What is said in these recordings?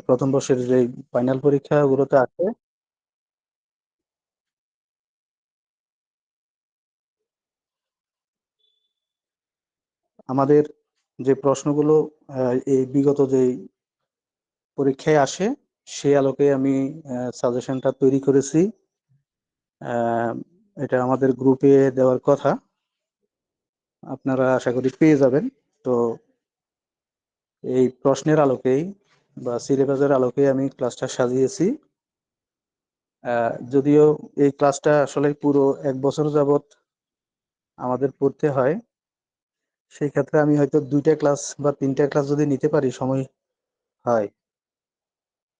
প্রথম বর্ষের যে ফাইনাল পরীক্ষাগুলোতে আছে, আমাদের যে প্রশ্নগুলো এই বিগত যে পরীক্ষায় আসে সেই আলোকে আমি সাজেশনটা তৈরি করেছি। আহ, এটা আমাদের গ্রুপে দেওয়ার কথা, আপনারা আশা করি পেয়ে যাবেন। তো এই প্রশ্নের আলোকেই বা সিলেবাসের আলোকে আমি ক্লাসটা সাজিয়েছি। যদিও এই ক্লাসটা আসলে পুরো 1 বছর যাবত আমাদের পড়তে হয়, সেই ক্ষেত্রে আমি হয়তো 2টা ক্লাস বা 3টা ক্লাস যদি নিতে পারি, সময় হয়,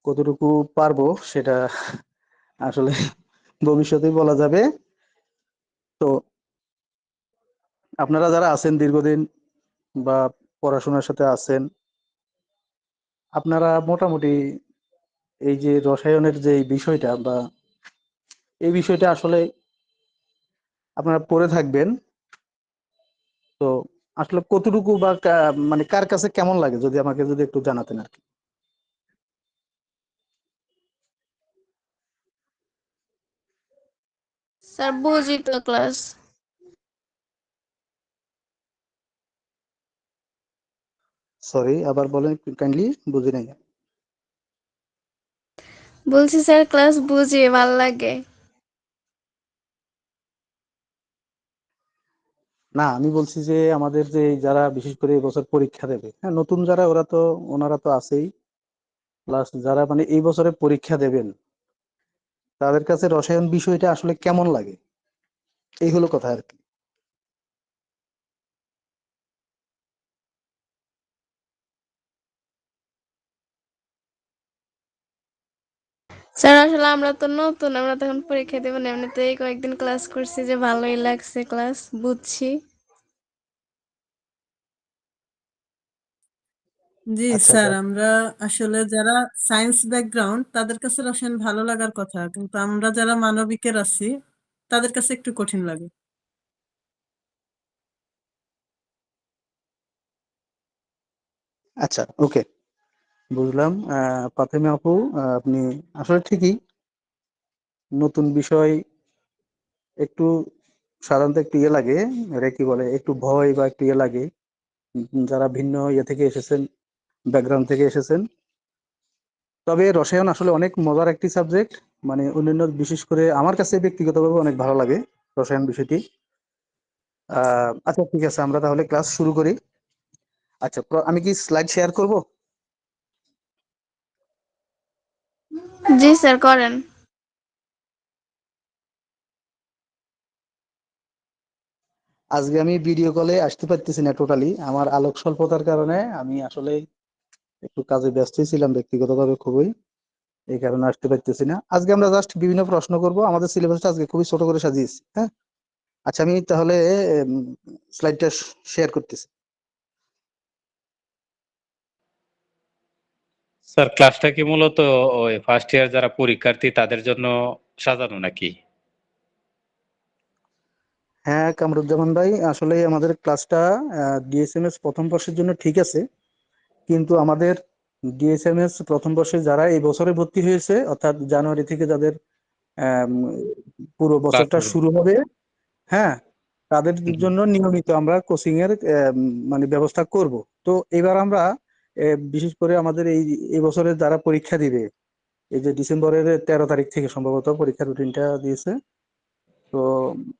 কতটুকু পারবো সেটা আসলে ভবিষ্যতেই বলা যাবে। তো আপনারা যারা আছেন দীর্ঘদিন বা পড়াশোনার সাথে আছেন, আপনারা মোটামুটি এই যে রসায়নের যে বিষয়টা বা এই বিষয়টা আসলে আপনারা পড়ে থাকবেন। তো আসলে কতটুকু বা মানে কার কাছে কেমন লাগে যদি আমাকে যদি একটু জানাতেন আর কি। স্যার বুঝি তো ক্লাস। সরি, আবার বলেন কাইন্ডলি, বুঝি নাই। বলছি স্যার ক্লাস বুঝি, ভাল লাগে। না, আমি বলছি যে আমাদের যে যারা বিশেষ করে এবছর পরীক্ষা দেবে, হ্যাঁ, নতুন যারা ওরা তো ওনারা তো আছেই, প্লাস যারা মানে এই বছরে পরীক্ষা দেবেন তাদের কাছে রসায়ন বিষয়টা আসলে কেমন লাগে, এই হলো কথা আর কি। স্যার আসলে আমরা তো নতুন, আমরা তখন পরীক্ষা দেবো না, এমনিতেই কয়েকদিন ক্লাস করছি যে ভালোই লাগছে, ক্লাস বুঝছি। জি আচ্ছা স্যার, যাক। আমরা আসলে যারা সায়েন্স ব্যাকগ্রাউন্ড তাদের কাছে রসায়ন ভালো লাগার কথা, কিন্তু আমরা যারা মানবিকের আছি তাদের কাছে একটু কঠিন লাগে। আচ্ছা, ওকে, বুঝলাম। ফাতেমা আপু, আপনি আসলে ঠিকই, নতুন বিষয় একটু সাধারণত একটু ইয়ে লাগে, এটা কি বলে, একটু ভয় বা একটু ইয়ে লাগে। যারা ভিন্ন ইয়ে থেকে এসেছেন, ব্যাকগ্রাউন্ড থেকে এসেছেন। তবে রসায়ন আসলে অনেক মজার একটি সাবজেক্ট, মানে অন্যান্য বিশেষ করে আমার কাছে ব্যক্তিগতভাবে অনেক ভালো লাগে রসায়ন বিষয়টি। আচ্ছা ঠিক আছে, আমরা তাহলে ক্লাস শুরু করি। আচ্ছা, আমি কি স্লাইড শেয়ার করব? জি স্যার করেন। আজকে আমি ভিডিও কলে আসতে পারতেছি না, টোটালি আমার আলোক স্বল্পতার কারণে আমি আসলে একটু কাজে ব্যস্তই ছিলাম ব্যক্তিগতভাবে খুবই, এই কারণে আসতে পারতেছি না। আজকে আমরা জাস্ট বিভিন্ন প্রশ্ন করব, আমাদের সিলেবাসটা আজকে খুবই ছোট করে সাজিয়েছি, হ্যাঁ। আচ্ছা, আমি তাহলে স্লাইডটা শেয়ার করতেছি। স্যার ক্লাসটা কি মূলত ওই ফার্স্ট ইয়ার যারা পরীক্ষার্থী তাদের জন্য সাজানো নাকি? হ্যাঁ কামরুজ্জামান ভাই, আসলে আমাদের ক্লাসটা ডিএসএমএস প্রথম বর্ষের জন্য ঠিক আছে, কিন্তু আমাদের ডিএসএমএস প্রথম বর্ষে যারা এই বছরে ভর্তি হয়েছে, অর্থাৎ জানুয়ারি থেকে যাদের আম, পুরো ক্লাস বছরটা শুরু হবে, হ্যাঁ, তাদের হুম, জন্য নিয়মিত আমরা কোচিং এর মানে ব্যবস্থা করব। তো এবার আমরা বিশেষ করে আমাদের এই বছরে যারা পরীক্ষা দিবে, এই যে ডিসেম্বরের 13 তারিখ থেকে সম্ভবত পরীক্ষার রুটিনটা দিয়েছে, তো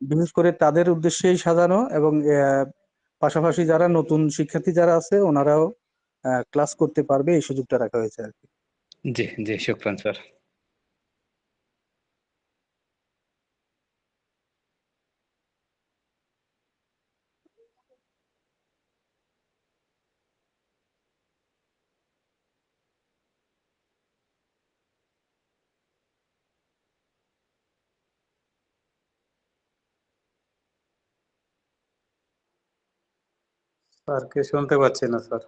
বিশেষ করে তাদের উদ্দেশ্যেই সাজানো, এবং পাশাপাশি যারা নতুন শিক্ষার্থী যারা আছে ওনারাও ক্লাস করতে পারবে, এই সুযোগটা রাখা হয়েছে আর কি। জি জি, শুক্রান স্যার। স্যারকে শুনতে পাচ্ছি না স্যার।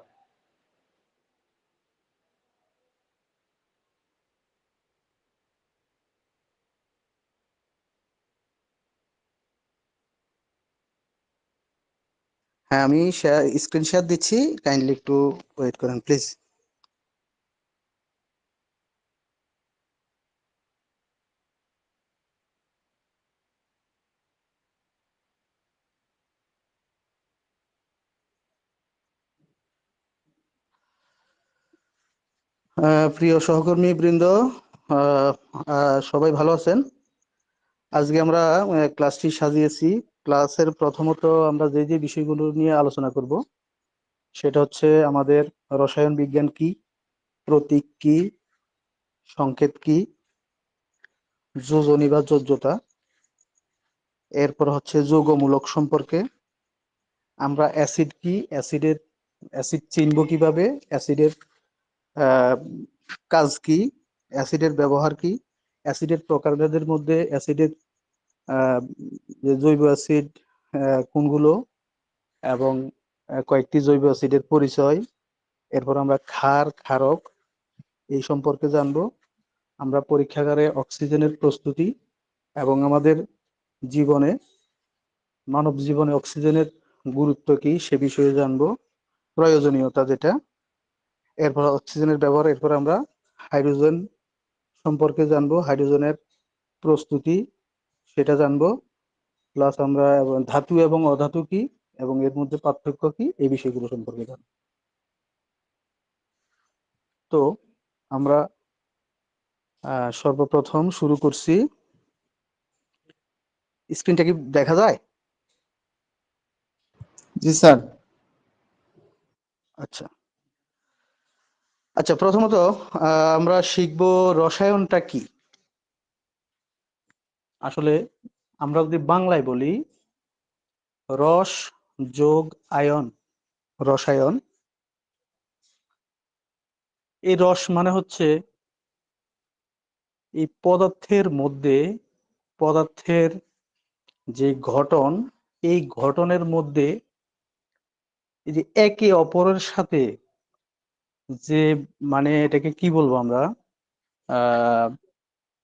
হ্যাঁ, আমি স্ক্রিন শেয়ার দিচ্ছি, কাইন্ডলি একটু ওয়েট করেন প্লিজ। প্রিয় সহকর্মী বৃন্দ, সবাই ভালো আছেন? আজকে আমরা ক্লাসটি সাজিয়েছি। ক্লাসের প্রথমত আমরা যে যে বিষয়গুলো নিয়ে আলোচনা করব সেটা হচ্ছে আমাদের রসায়ন বিজ্ঞান কি, প্রতীক কি, সংকেত কি, যোজনী বা যোজ্যতা, এরপর হচ্ছে যৌগমূলক সম্পর্কে, আমরা অ্যাসিড কি, অ্যাসিড চিনব কিভাবে, অ্যাসিডের আহ, কাজ কি, অ্যাসিডের ব্যবহার কি, অ্যাসিডের প্রকারভেদের মধ্যে অ্যাসিডের আহ, যে জৈব অ্যাসিড কোনগুলো, এবং কয়েকটি জৈব অ্যাসিডের পরিচয়, এরপর আমরা ক্ষার, ক্ষারক এই সম্পর্কে জানবো। আমরা পরীক্ষাগারে অক্সিজেনের প্রস্তুতি এবং আমাদের জীবনে, মানব জীবনে অক্সিজেনের গুরুত্ব কি সে বিষয়ে জানবো, প্রয়োজনীয়তা যেটা। এরপর অক্সিজেনের ব্যবহার, এরপর আমরা হাইড্রোজেন সম্পর্কে জানবো, হাইড্রোজেনের প্রস্তুতি সেটা জানবো। প্লাস আমরা ধাতু এবং অধাতু কি এবং এর মধ্যে পার্থক্য কি এই বিষয়গুলো সম্পর্কে জানবো। তো আমরা সর্বপ্রথম শুরু করছি। স্ক্রিনটা কি দেখা যায়? জি স্যার। আচ্ছা আচ্ছা, প্রথমত আমরা শিখব রসায়নটা কি। আসলে আমরা যদি বাংলায় বলি রস যোগ আয়ন, রসায়ন। এই রস মানে হচ্ছে এই পদার্থের মধ্যে, পদার্থের যে গঠন, এই গঠনের মধ্যে এই যে একে অপরের সাথে যে, মানে এটাকে কি বলবো আমরা, আহ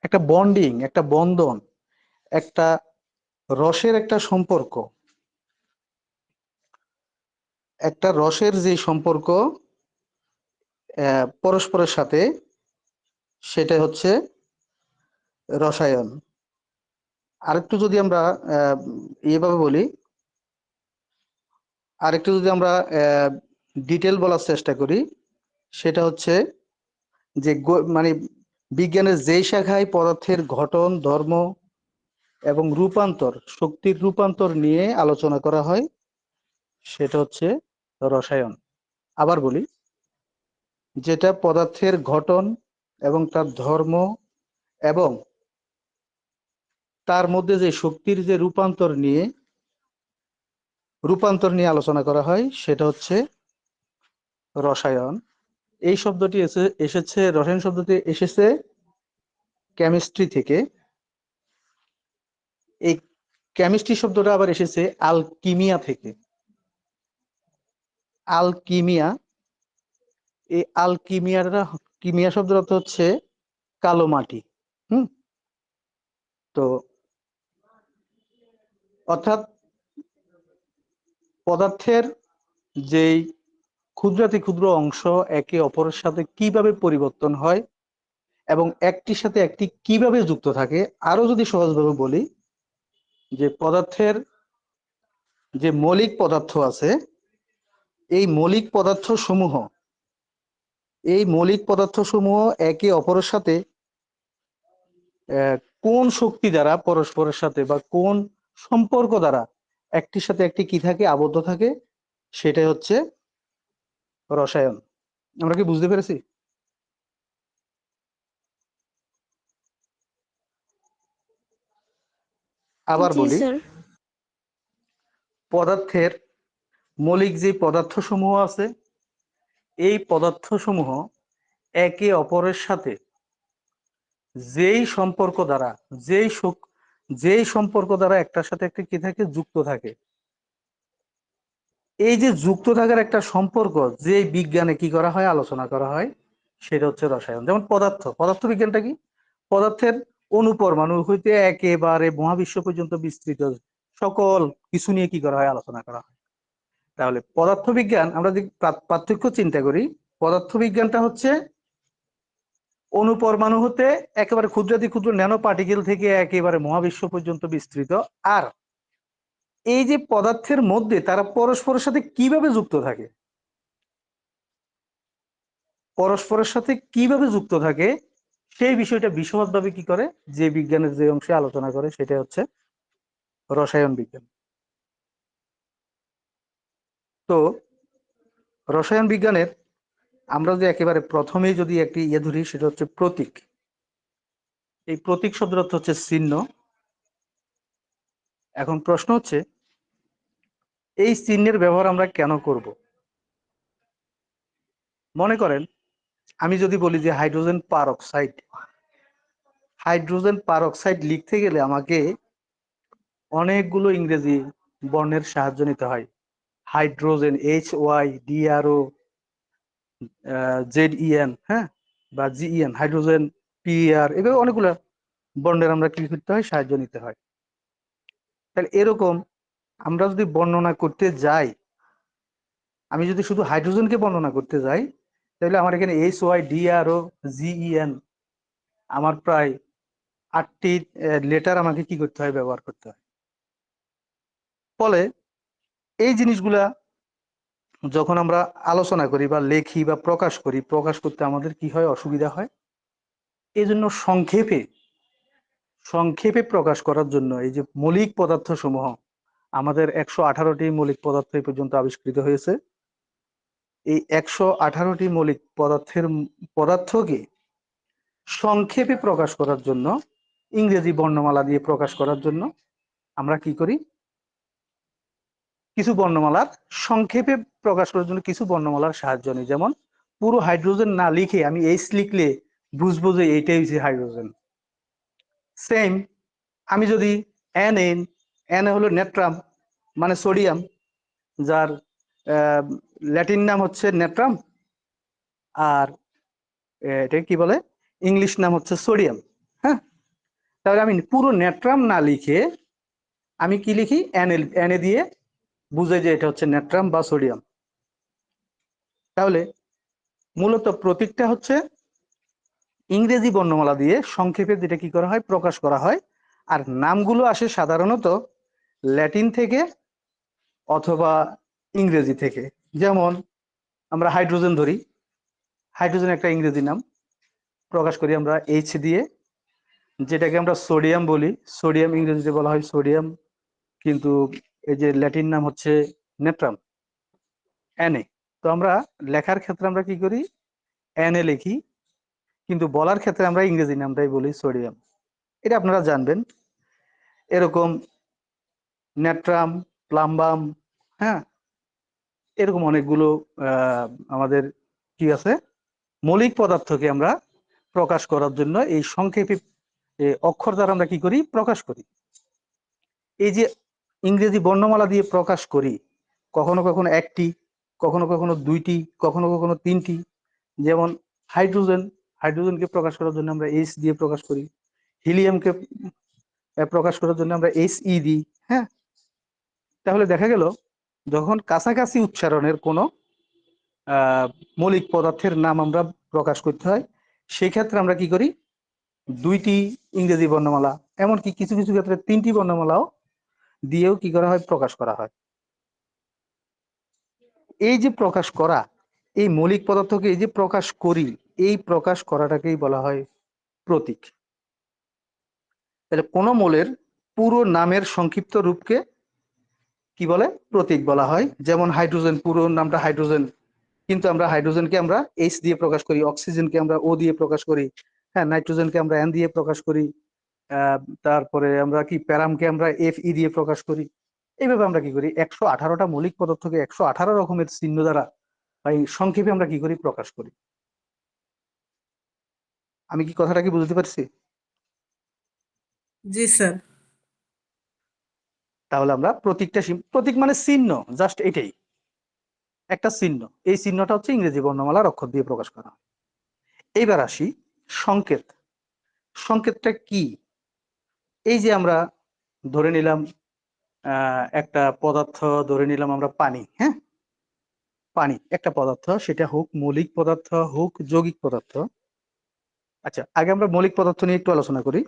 একটা বন্ডিং, একটা বন্ধন, একটা রসের একটা সম্পর্ক, একটা রসের যে সম্পর্ক পরস্পরের সাথে, সেটা হচ্ছে রসায়ন। আরেকটু যদি আমরা এভাবে বলি, আরেকটু যদি আমরা ডিটেল বলার চেষ্টা করি, সেটা হচ্ছে যে মানে বিজ্ঞানের যেই শাখায় পদার্থের গঠন, ধর্ম এবং রূপান্তর, শক্তির রূপান্তর নিয়ে আলোচনা করা হয়, সেটা হচ্ছে রসায়ন। আবার বলি, যেটা পদার্থের গঠন এবং তার ধর্ম এবং তার মধ্যে যে শক্তির যে রূপান্তর নিয়ে আলোচনা করা হয়, সেটা হচ্ছে রসায়ন। এই শব্দটি এসেছে, রসায়ন শব্দটি এসেছে কেমিস্ট্রি থেকে। এই কেমিস্ট্রি শব্দটা আবার এসেছে আলকিমিয়া থেকে। আলকিমিয়া, এই কিমিয়া শব্দের অর্থ হচ্ছে কালো মাটি। হুম। তো অর্থাৎ পদার্থের যেই ক্ষুদ্রাতি ক্ষুদ্র অংশ একে অপরের সাথে কিভাবে পরিবর্তন হয় এবং একটির সাথে একটি কিভাবে যুক্ত থাকে। আরো যদি সহজভাবে বলি, যে পদার্থের যে মৌলিক পদার্থ আছে, এই মৌলিক পদার্থ সমূহ, একে অপরের সাথে কোন শক্তি দ্বারা পরস্পরের সাথে বা কোন সম্পর্ক দ্বারা একটির সাথে একটি কি থাকে, আবদ্ধ থাকে, সেটাই হচ্ছে রসায়ন। আমরা কি বুঝতে পেরেছি? আবার জি বলি, স্যার। পদার্থের মৌলিক যে পদার্থ সমূহ আছে, এই পদার্থ সমূহ একে অপরের সাথে যেই সম্পর্ক দ্বারা, যেই সম্পর্ক দ্বারা একটার সাথে একটা কি থাকে, যুক্ত থাকে, এই যে যুক্ত থাকার একটা সম্পর্ক যে বিজ্ঞানে কি করা হয়, আলোচনা করা হয়, সেটা হচ্ছে রসায়ন। যেমন পদার্থ বিজ্ঞানটা কি, পদার্থের অণুপরমাণু হইতে একেবারে মহাবিশ্ব পর্যন্ত বিস্তৃত সকল কিছু নিয়ে কি করা হয়, আলোচনা করা হয়। তাহলে পদার্থ বিজ্ঞান, আমরা যদি পার্থক্য চিন্তা করি, পদার্থ বিজ্ঞানটা হচ্ছে অণুপরমাণু হতে একেবারে ক্ষুদ্রাতি ক্ষুদ্র ন্যানো পার্টিকেল থেকে একেবারে মহাবিশ্ব পর্যন্ত বিস্তৃত। আর এই যে পদার্থের মধ্যে তারা পরস্পরের সাথে কিভাবে যুক্ত থাকে, পরস্পরের সাথে কিভাবে যুক্ত থাকে সেই বিষয়টা বিশদভাবে কি করে, যে বিজ্ঞানের যে অংশে আলোচনা করে, সেটা হচ্ছে রসায়ন বিজ্ঞান। তো রসায়ন বিজ্ঞানের আমরা যদি একেবারে প্রথমেই যদি একটি ধরি, সেটা হচ্ছে প্রতীক। এই প্রতীক শব্দের অর্থ হচ্ছে চিহ্ন। এখন প্রশ্ন হচ্ছে, এই চিহ্নের ব্যবহার আমরা কেন করব? মনে করেন আমি যদি বলি যে হাইড্রোজেন পারঅক্সাইড, হাইড্রোজেন পারঅক্সাইড লিখতে গেলে আমাকে অনেকগুলো ইংরেজি বর্ণের সাহায্য নিতে হয়। হাইড্রোজেন HY DRO ZEN, হ্যাঁ, বা GEN, হাইড্রোজেন PER, এভাবে অনেকগুলো বর্ণের আমরা কি করতে হয়, সাহায্য নিতে হয়। তাহলে এরকম আমরা যদি বর্ণনা করতে যাই, আমি যদি শুধু হাইড্রোজেনকে বর্ণনা করতে যাই, তাহলে আমার এখানে HY DRO GEN আমার প্রায় 8টি লেটার আমাকে কি করতে হয়, ব্যবহার করতে হয়। ফলে এই জিনিসগুলা যখন আমরা আলোচনা করি বা লেখি বা প্রকাশ করি, প্রকাশ করতে আমাদের কি হয়, অসুবিধা হয়। এই জন্য সংক্ষেপে সংক্ষেপে প্রকাশ করার জন্য এই যে মৌলিক পদার্থ সমূহ, আমাদের 118টি মৌলিক পদার্থ এই পর্যন্ত আবিষ্কৃত হয়েছে। এই 118টি মৌলিক পদার্থকে সংক্ষেপে প্রকাশ করার জন্য, ইংরেজি বর্ণমালা দিয়ে প্রকাশ করার জন্য আমরা কি করি, কিছু বর্ণমালার সংক্ষেপে প্রকাশ করার জন্য কিছু বর্ণমালার সাহায্য নিই। যেমন পুরো হাইড্রোজেন না লিখে আমি এইচ লিখলে বুঝবো যে এইটাই হচ্ছে হাইড্রোজেন। সেম আমি যদি এন হলো নেট্রাম, মানে সোডিয়াম, যার ল্যাটিন নাম হচ্ছে নেট্রাম, আর এটা কি বলে, ইংলিশ নাম হচ্ছে সোডিয়াম। হ্যাঁ, তাহলে আমি পুরো নেট্রাম না লিখে আমি কি লিখি, এন দিয়ে বুঝে যে এটা হচ্ছে নেট্রাম বা সোডিয়াম। তাহলে মূলত প্রতীকটা হচ্ছে ইংরেজি বর্ণমালা দিয়ে সংক্ষেপে যেটা কি করা হয়, প্রকাশ করা হয়। আর নামগুলো আসে সাধারণত ল্যাটিন থেকে অথবা ইংরেজি থেকে। যেমন আমরা হাইড্রোজেন ধরি, হাইড্রোজেন একটা ইংরেজি নাম, প্রকাশ করি আমরা এইচ দিয়ে। যেটাকে আমরা সোডিয়াম বলি, সোডিয়াম ইংরেজিতে বলা হয় সোডিয়াম, কিন্তু এই যে ল্যাটিন নাম হচ্ছে নেট্রাম, এনএ। তো আমরা লেখার ক্ষেত্রে আমরা কি করি, এনএ লিখি, কিন্তু বলার ক্ষেত্রে আমরা ইংরেজি নামটাই বলি সোডিয়াম। এটা আপনারা জানবেন। এরকম নেট্রাম, প্লাম্বাম, হ্যাঁ, এরকম অনেকগুলো আমাদের কি আছে, মৌলিক পদার্থকে আমরা প্রকাশ করার জন্য এই সংক্ষেপে অক্ষর দ্বারা আমরা কি করি, প্রকাশ করি। এই যে ইংরেজি বর্ণমালা দিয়ে প্রকাশ করি, কখনো কখনো একটি, কখনো কখনো দুইটি, কখনো কখনো তিনটি। যেমন হাইড্রোজেনকে প্রকাশ করার জন্য আমরা এইচ দিয়ে প্রকাশ করি, হিলিয়ামকে প্রকাশ করার জন্য আমরা HE দিই। হ্যাঁ, তাহলে দেখা গেল যখন কাছাকাছি উচ্চারণের কোনো মৌলিক পদার্থের নাম আমরা প্রকাশ করতে হয়, সেক্ষেত্রে আমরা কি করি, দুইটি ইংরেজি বর্ণমালা, এমনকি কিছু কিছু ক্ষেত্রে তিনটি বর্ণমালাও দিয়েও কি করা হয়, প্রকাশ করা হয়। এই যে প্রকাশ করা, এই মৌলিক পদার্থকে এই যে প্রকাশ করি, এই প্রকাশ করাটাকেই বলা হয় প্রতীক। তাহলে কোন মৌলের পুরো নামের সংক্ষিপ্ত রূপকে কি বলে, প্রতীক বলা হয়। যেমন হাইড্রোজেন, পুরো নামটা হাইড্রোজেন, কিন্তু আমরা হাইড্রোজেনকে আমরা এইচ দিয়ে প্রকাশ করি, অক্সিজেনকে আমরা ও দিয়ে প্রকাশ করি, হ্যাঁ, নাইট্রোজেনকে আমরা এন দিয়ে প্রকাশ করি, তারপরে আমরা কি প্যারামকে আমরা FE দিয়ে প্রকাশ করি। এইভাবে আমরা কি করি, 118টা মৌলিক পদার্থকে 118 রকমের চিহ্ন দ্বারা বা সংক্ষেপে আমরা কি করি, প্রকাশ করি। আমি কি কথাটা কি বুঝতে পারছি? জি স্যার। তাহলে আমরা প্রতীক মানে চিহ্ন, জাস্ট এটাই একটা চিহ্ন। এই চিহ্নটা হচ্ছে ইংরেজি বর্ণমালার অক্ষর দিয়ে প্রকাশ করা হয়। এইবার আসি সংকেত। সংকেতটা কি? এই যে আমরা ধরে নিলাম একটা পদার্থ, ধরে নিলাম আমরা পানি। হ্যাঁ, পানি একটা পদার্থ, সেটা হোক মৌলিক পদার্থ হোক যৌগিক পদার্থ। আচ্ছা, আগে আমরা মৌলিক পদার্থ নিয়ে একটু আলোচনা করি।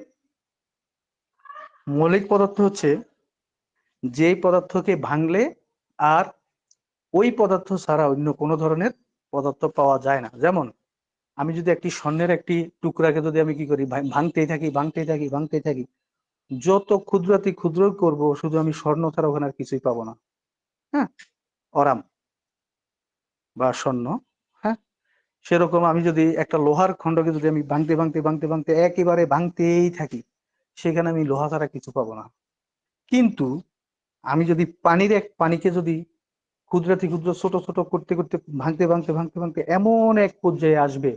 মৌলিক পদার্থ হচ্ছে যে পদার্থকে ভাঙলে আর ওই পদার্থ ছাড়া অন্য কোনো ধরনের পদার্থ পাওয়া যায় না। যেমন আমি যদি একটি স্বর্ণের একটি টুকরাকে যদি আমি কি করি, ভাঙতেই থাকি ভাঙতেই থাকি ভাঙতেই থাকি, যত ক্ষুদ্রাতি ক্ষুদ্র করব, শুধু আমি স্বর্ণ ছাড়া ওখানে আর কিছুই পাবো না। হ্যাঁ, অরাম বা স্বর্ণ। হ্যাঁ, সেরকম আমি যদি একটা লোহার খণ্ডকে যদি আমি ভাঙতে ভাঙতে ভাঙতে ভাঙতে একেবারে ভাঙতেই থাকি, সেখানে আমি লোহা ছাড়া কিছু পাবো না। কিন্তু আমি যদি পানিকে যদি ক্ষুদ্রাতি ক্ষুদ্র ছোট ছোট করতে করতে ভাঙতে ভাঙতে ভাঙতে ভাঙতে এমন এক পর্যায়ে আসবে,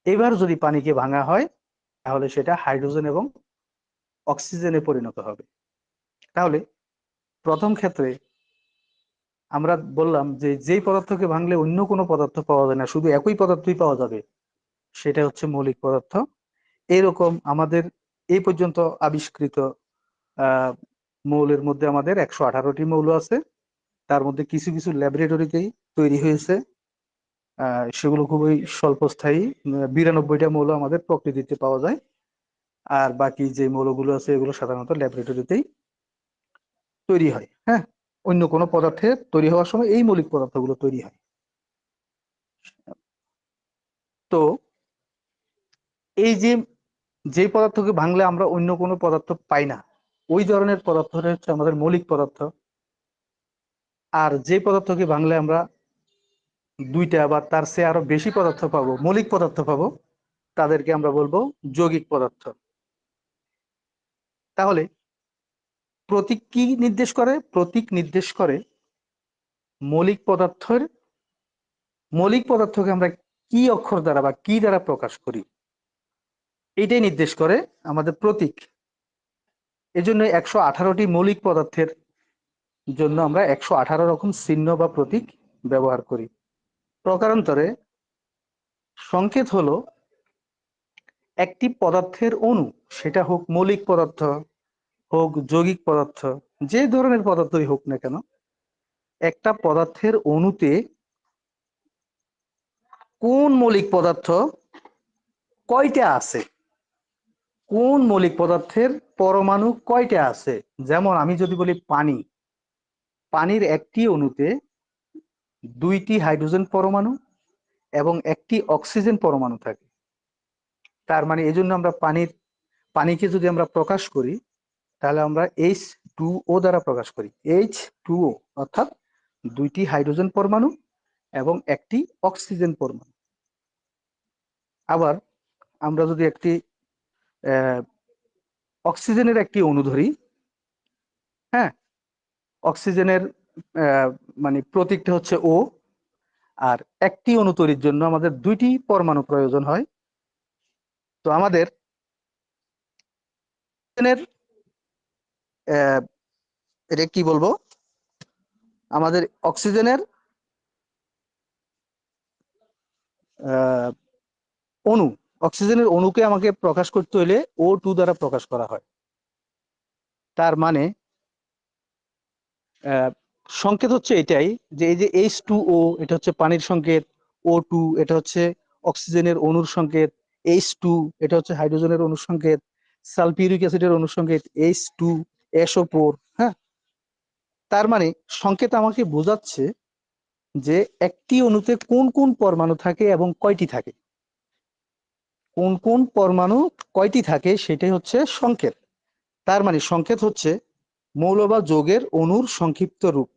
এবার যদি পানিকে ভাঙা হয়, তাহলে সেটা হাইড্রোজেন এবং অক্সিজেনে পরিণত হবে। তাহলে প্রথম ক্ষেত্রে আমরা বললাম যে যেই পদার্থকে ভাঙলে অন্য কোনো পদার্থ পাওয়া যায় না, শুধু একই পদার্থই পাওয়া যাবে, সেটা হচ্ছে মৌলিক পদার্থ। এরকম আমাদের এই পর্যন্ত আবিষ্কৃত আহ মৌলের মধ্যে আমাদের 118টি মৌল আছে। তার মধ্যে কিছু কিছু ল্যাবরেটরিতেই তৈরি হয়েছে, সেগুলো খুবই স্বল্পস্থায়ী। 92টা মৌল আমাদের প্রকৃতিতে পাওয়া যায়, আর বাকি যে মৌলগুলো আছে এগুলো সাধারণত ল্যাবরেটরিতেই তৈরি হয়। হ্যাঁ, অন্য কোনো পদার্থের তৈরি হওয়ার সময় এই মৌলিক পদার্থগুলো তৈরি হয়। তো এই যে যে পদার্থকে ভাঙলে আমরা অন্য কোনো পদার্থ পাই না, ওই ধরনের পদার্থটা হচ্ছে আমাদের মৌলিক পদার্থ। আর যে পদার্থকে ভাঙলে আমরা দুইটা বা তার চেয়ে আরো বেশি পদার্থ পাবো, মৌলিক পদার্থ পাবো, তাদেরকে আমরা বলবো যৌগিক পদার্থ। তাহলে প্রতীক কি নির্দেশ করে? প্রতীক নির্দেশ করে মৌলিক পদার্থকে আমরা কি অক্ষর দ্বারা বা কি দ্বারা প্রকাশ করি, এটাই নির্দেশ করে আমাদের প্রতীক। এজন্য 118টি মৌলিক পদার্থের জন্য আমরা 118 রকম চিহ্ন বা প্রতীক ব্যবহার করি। প্রকারান্তরে সংকেত হলো একটি পদার্থের অণু, সেটা হোক মৌলিক পদার্থ, হোক যৌগিক পদার্থ, যে ধরনের পদার্থই হোক না কেন, একটা পদার্থের অণুতে কোন মৌলিক পদার্থ কয়টা আছে, কোন মৌলিক পদার্থের পরমাণু কয়টা আছে। যেমন আমি যদি বলি পানির একটি অণুতে 2টি হাইড্রোজেন পরমাণু এবং একটি অক্সিজেন পরমাণু থাকে। তার মানে এই জন্য আমরা পানিকে যদি আমরা প্রকাশ করি, তাহলে আমরা H2O দ্বারা প্রকাশ করি। H2O অর্থাৎ 2টি হাইড্রোজেন পরমাণু এবং একটি অক্সিজেন পরমাণু। আবার আমরা যদি একটি অক্সিজেনের একটি অণু ধরি, হ্যাঁ, অক্সিজেনের মানে প্রতীকটা হচ্ছে O, আর একটি অণু তৈরির জন্য আমাদের 2টি পরমাণু প্রয়োজন হয়। তো আমাদের এটা কি বলবো, আমাদের অক্সিজেনের অণু অক্সিজেনের অণুকে আমাকে প্রকাশ করতে হলে O2 দ্বারা প্রকাশ করা হয়। তার মানে সংকেত হচ্ছে এটাই যে এই যে H2O এটা হচ্ছে পানির সংকেত, O2 এটা হচ্ছে অক্সিজেনের অণুর সংকেত, H2 এটা হচ্ছে হাইড্রোজেনের অণুর সংকেত, সালফিউরিক অ্যাসিডের অণুর সংকেত H2SO4। হ্যাঁ, তার মানে সংকেত আমাকে বোঝাচ্ছে যে একটি অণুতে কোন কোন পরমাণু থাকে এবং কয়টি থাকে, কোন কোন পরমাণু কয়টি থাকে সেটাই হচ্ছে সংকেত। তার মানে সংকেত হচ্ছে মৌল বা যৌগের অণুর সংক্ষিপ্ত রূপ।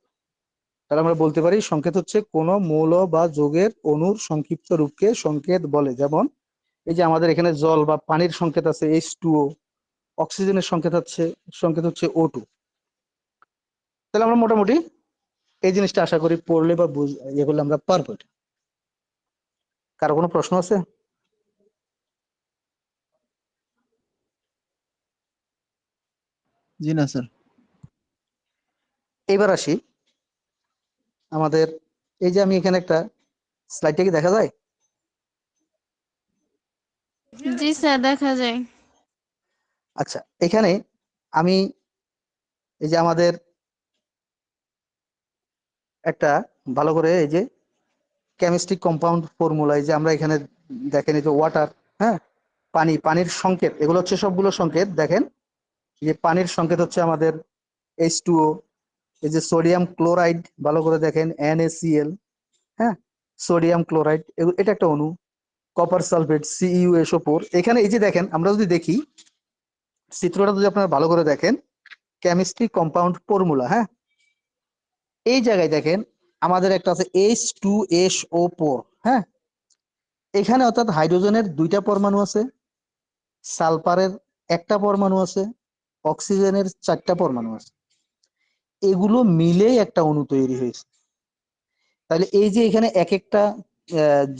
তাহলে আমরা বলতে পারি সংকেত হচ্ছে কোন মৌল বা যৌগের অণুর সংক্ষিপ্ত রূপকে সংকেত বলে। যেমন এই যে আমাদের এখানে জল বা পানির সংকেত আছে H2O, অক্সিজেনের সংকেত হচ্ছে O2। তাহলে আমরা মোটামুটি এই জিনিসটা আশা করি পড়লে বা ইয়ে করলে আমরা পারবো। কারো কোনো প্রশ্ন আছে? জি না স্যার। এবার আসি আমাদের, এই যে আমি এখানে একটা স্লাইডটা কি দেখা যায়? জি স্যার, দেখা যায়। আচ্ছা, এখানে আমি এই যে আমাদের একটা ভালো করে এই যে কেমিস্ট্রিক কম্পাউন্ড ফর্মুলা, এই যে আমরা এখানে দেখেন এই যে ওয়াটার, হ্যাঁ, পানির সংকেত, এগুলো হচ্ছে সবগুলো সংকেত। দেখেন যে পানির সংকেত হচ্ছে আমাদের H2O। এই যে সোডিয়াম ক্লোরাইড, ভালো করে দেখেন NaCl, হ্যাঁ, সোডিয়াম ক্লোরাইড, এটা একটা অণু। Copper sulphate CuSO4। এখানে এই যে দেখেন, আমরা যদি দেখি চিত্রটা যদি আপনারা ভালো করে দেখেন, কেমিস্ট্রি কম্পাউন্ড ফর্মুলা, হ্যাঁ, এই জায়গায় দেখেন আমাদের একটা আছে H2SO4, হ্যাঁ, এখানে অর্থাৎ হাইড্রোজেনের 2টা পরমাণু আছে, সালফারের 1টা পরমাণু আছে, অক্সিজেনের 4টা পরমাণু আছে, এগুলো মিলেই একটা অণু তৈরি হয়েছে। তাহলে এই যে এখানে এক একটা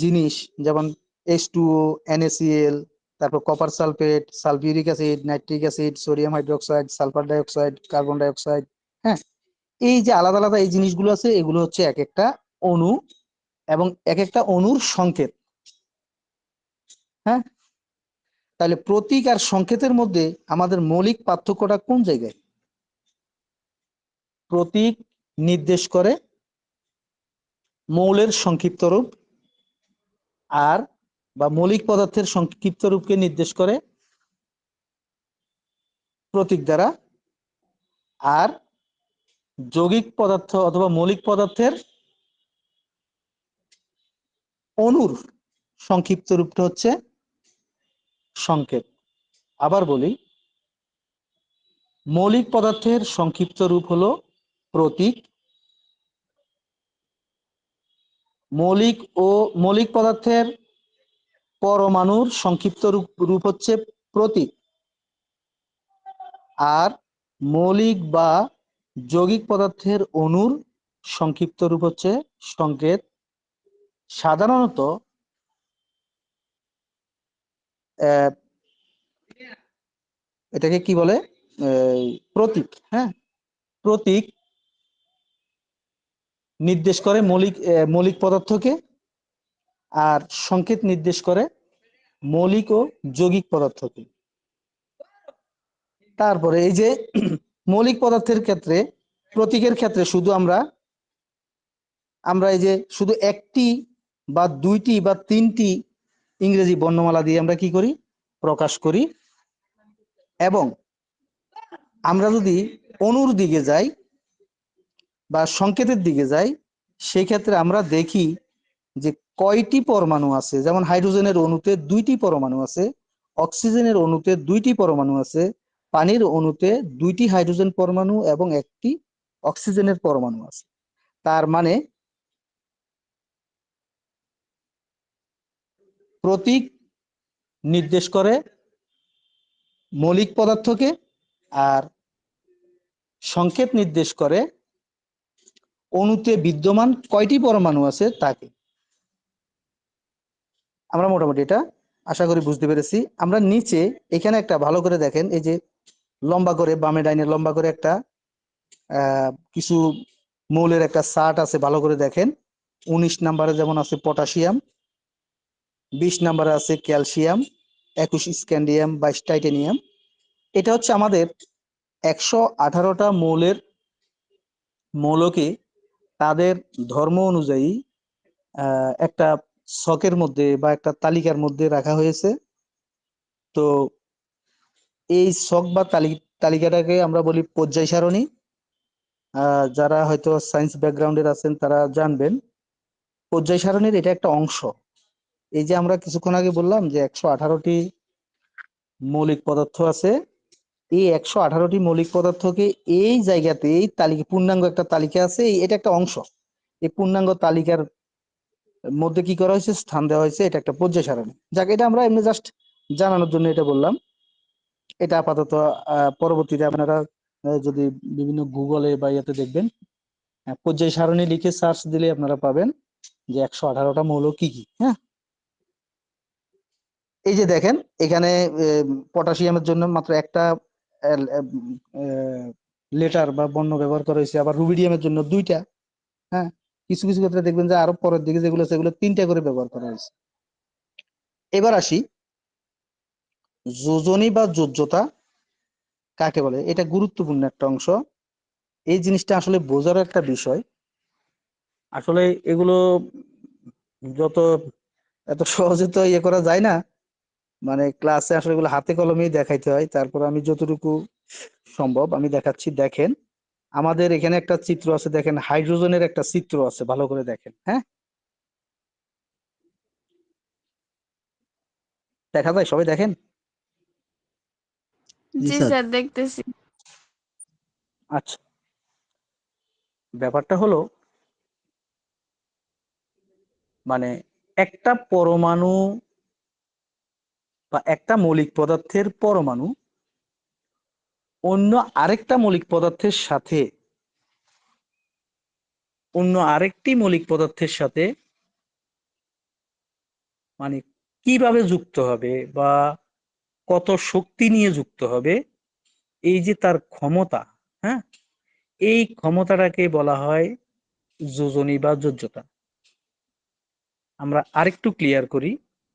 জিনিস, যেমন H2O, NaCl, তারপর copper sulphate, sulphuric acid, nitric acid, sodium hydroxide, sulphur dioxide, carbon dioxide, হ্যাঁ, এই যে আলাদা আলাদা এই জিনিসগুলো আছে, এগুলো হচ্ছে এক একটা অণু এবং এক একটা অণুর সংকেত, হ্যাঁ। তাহলে প্রতীক আর সংকেতের মধ্যে আমাদের মৌলিক পার্থক্যটা কোন জায়গায়? প্রতীক নির্দেশ করে মৌলের সংক্ষিপ্ত রূপ, আর বা মৌলিক পদার্থের সংক্ষিপ্ত রূপকে নির্দেশ করে প্রতীক দ্বারা, আর যৌগিক পদার্থ অথবা মৌলিক পদার্থের অণুর সংক্ষিপ্ত রূপটা হচ্ছে সংকেত। আবার বলি, মৌলিক পদার্থের সংক্ষিপ্ত রূপ হলো প্রতীক, মৌলিক পদার্থের পরমাণুর সংক্ষিপ্ত রূপ হচ্ছে প্রতীক, আর মৌলিক বা যৌগিক পদার্থের অণুর সংক্ষিপ্ত রূপ হচ্ছে সংকেত। সাধারণত এটাকে কি বলে? প্রতীক, হ্যাঁ, প্রতীক নির্দেশ করে মৌলিক পদার্থকে, আর সংকেত নির্দেশ করে মৌলিক ও যৌগিক পদার্থকে। তারপরে এই যে মৌলিক পদার্থের ক্ষেত্রে, প্রতীকের ক্ষেত্রে শুধু আমরা এই যে শুধু একটি বা দুইটি বা তিনটি ইংরেজি বর্ণমালা দিয়ে আমরা কি করি? প্রকাশ করি। এবং আমরা যদি অণুর দিকে যাই বা সংকেতের দিকে যাই, সেই ক্ষেত্রে আমরা দেখি যে কয়টি পরমাণু আছে। যেমন হাইড্রোজেনের অণুতে 2টি পরমাণু আছে, অক্সিজেনের অণুতে 2টি পরমাণু আছে, পানির অণুতে 2টি হাইড্রোজেন পরমাণু এবং 1টি অক্সিজেনের পরমাণু আছে। তার মানে প্রতীক নির্দেশ করে মৌলিক পদার্থকে, আর সংকেত নির্দেশ করে অণুতে বিদ্যমান কয়টি পরমাণু আছে তাকে। আমরা মোটামুটি এটা আশা করি বুঝতে পেরেছি। আমরা নিচে এখানে একটা ভালো করে দেখেন, এই যে লম্বা করে বামে ডাইনে লম্বা করে একটা কিছু মৌলের একটা চার্ট আছে, ভালো করে দেখেন। 19 নম্বরে যেমন আছে পটাশিয়াম, 20 নম্বরে আছে ক্যালসিয়াম, 21 স্ক্যান্ডিয়াম, 22 টাইটেনিয়াম। এটা হচ্ছে আমাদের 118টা মৌলকে তাদের ধর্ম অনুযায়ী একটা ছকের মধ্যে বা একটা তালিকার মধ্যে রাখা হয়েছে। তো এই ছক বা তালিকাটাকে আমরা বলি পর্যায় সারণী। যারা হয়তো সায়েন্স ব্যাকগ্রাউন্ডের আছেন তারা জানবেন, পর্যায় সারণীর এটা একটা অংশ। এই যে আমরা কিছুক্ষণ আগে বললাম যে 118টি মৌলিক পদার্থ আছে, এই 118টি মৌলিক পদার্থকে এই জায়গাতে, এই তালিকা, পূর্ণাঙ্গ একটা তালিকা আছে, এটা একটা অংশ। এই পূর্ণাঙ্গ তালিকার মধ্যে কি করা হয়েছে? স্থান দেওয়া হয়েছে। এটা একটা পর্যায় সারণী। যাক, এটা আমরা এমনি জাস্ট জানানোর জন্য এটা বললাম। এটা আপাতত পরবর্তীতে আপনারা যদি বিভিন্ন গুগলে বা ইয়েতে দেখবেন, পর্যায় সারণী লিখে সার্চ দিলে আপনারা পাবেন যে 118টা মৌল কি কি। হ্যাঁ, এই যে দেখেন এখানে পটাশিয়ামের জন্য মাত্র একটা লেটার বা বর্ণ ব্যবহার করা হয়েছে, আবার রুবিডিয়ামের জন্য 2টা। হ্যাঁ, কিছু কিছু ক্ষেত্রে দেখবেন যে আরো পরের দিকে যেগুলো আছে সেগুলো 3টা করে ব্যবহার করা হয়েছে। এবার আসি, যোজনী বা যোজ্যতা কাকে বলে? এটা গুরুত্বপূর্ণ একটা অংশ। এই জিনিসটা আসলে বোঝার একটা বিষয়। আসলে এগুলো যত এত সহজে তো ইয়ে করা যায় না, মানে ক্লাসে আসলে এগুলো হাতে কলমেই দেখাইতে হয়। তারপর আমি যতটুকু সম্ভব আমি দেখাচ্ছি। দেখেন আমাদের এখানে একটা চিত্র আছে, দেখেন হাইড্রোজেনের একটা চিত্র আছে, ভালো করে দেখেন। হ্যাঁ, দেখা যায়? সবাই দেখেন? জি জি স্যার। স্যার, দেখতেছি। আচ্ছা, ব্যাপারটা হলো মানে একটা পরমাণু বা একটা মৌলিক পদার্থের পরমাণু অন্য আরেকটা মৌলিক পদার্থের সাথে অন্য আরেকটি মৌলিক পদার্থের সাথে মানে কিভাবে যুক্ত হবে বা কত শক্তি নিয়ে যুক্ত হবে, এই যে তার ক্ষমতা, হ্যাঁ, এই ক্ষমতাটাকে বলা হয় যোজনী বা যোজ্যতা। আমরা আরেকটু ক্লিয়ার করি,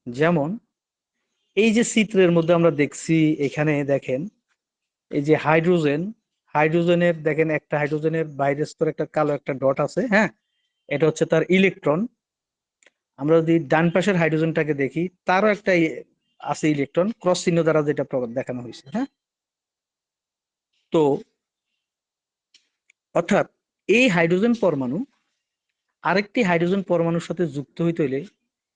যেমন এই যে চিত্রের মধ্যে আমরা দেখছি, এখানে দেখেন এই যে হাইড্রোজেনের দেখেন একটা হাইড্রোজেনের বাইরের স্তরে একটা কালো একটা ডট আছে, হ্যাঁ, এটা হচ্ছে তার ইলেকট্রন। আমরা যদি ডান পাশের হাইড্রোজেনটাকে দেখি, তারও একটা আছে ইলেকট্রন, ক্রস চিহ্ন দ্বারা যেটা দেখানো হয়েছে, হ্যাঁ। তো অর্থাৎ এই হাইড্রোজেন পরমাণু আরেকটি হাইড্রোজেন পরমাণুর সাথে যুক্ত হইতে হলে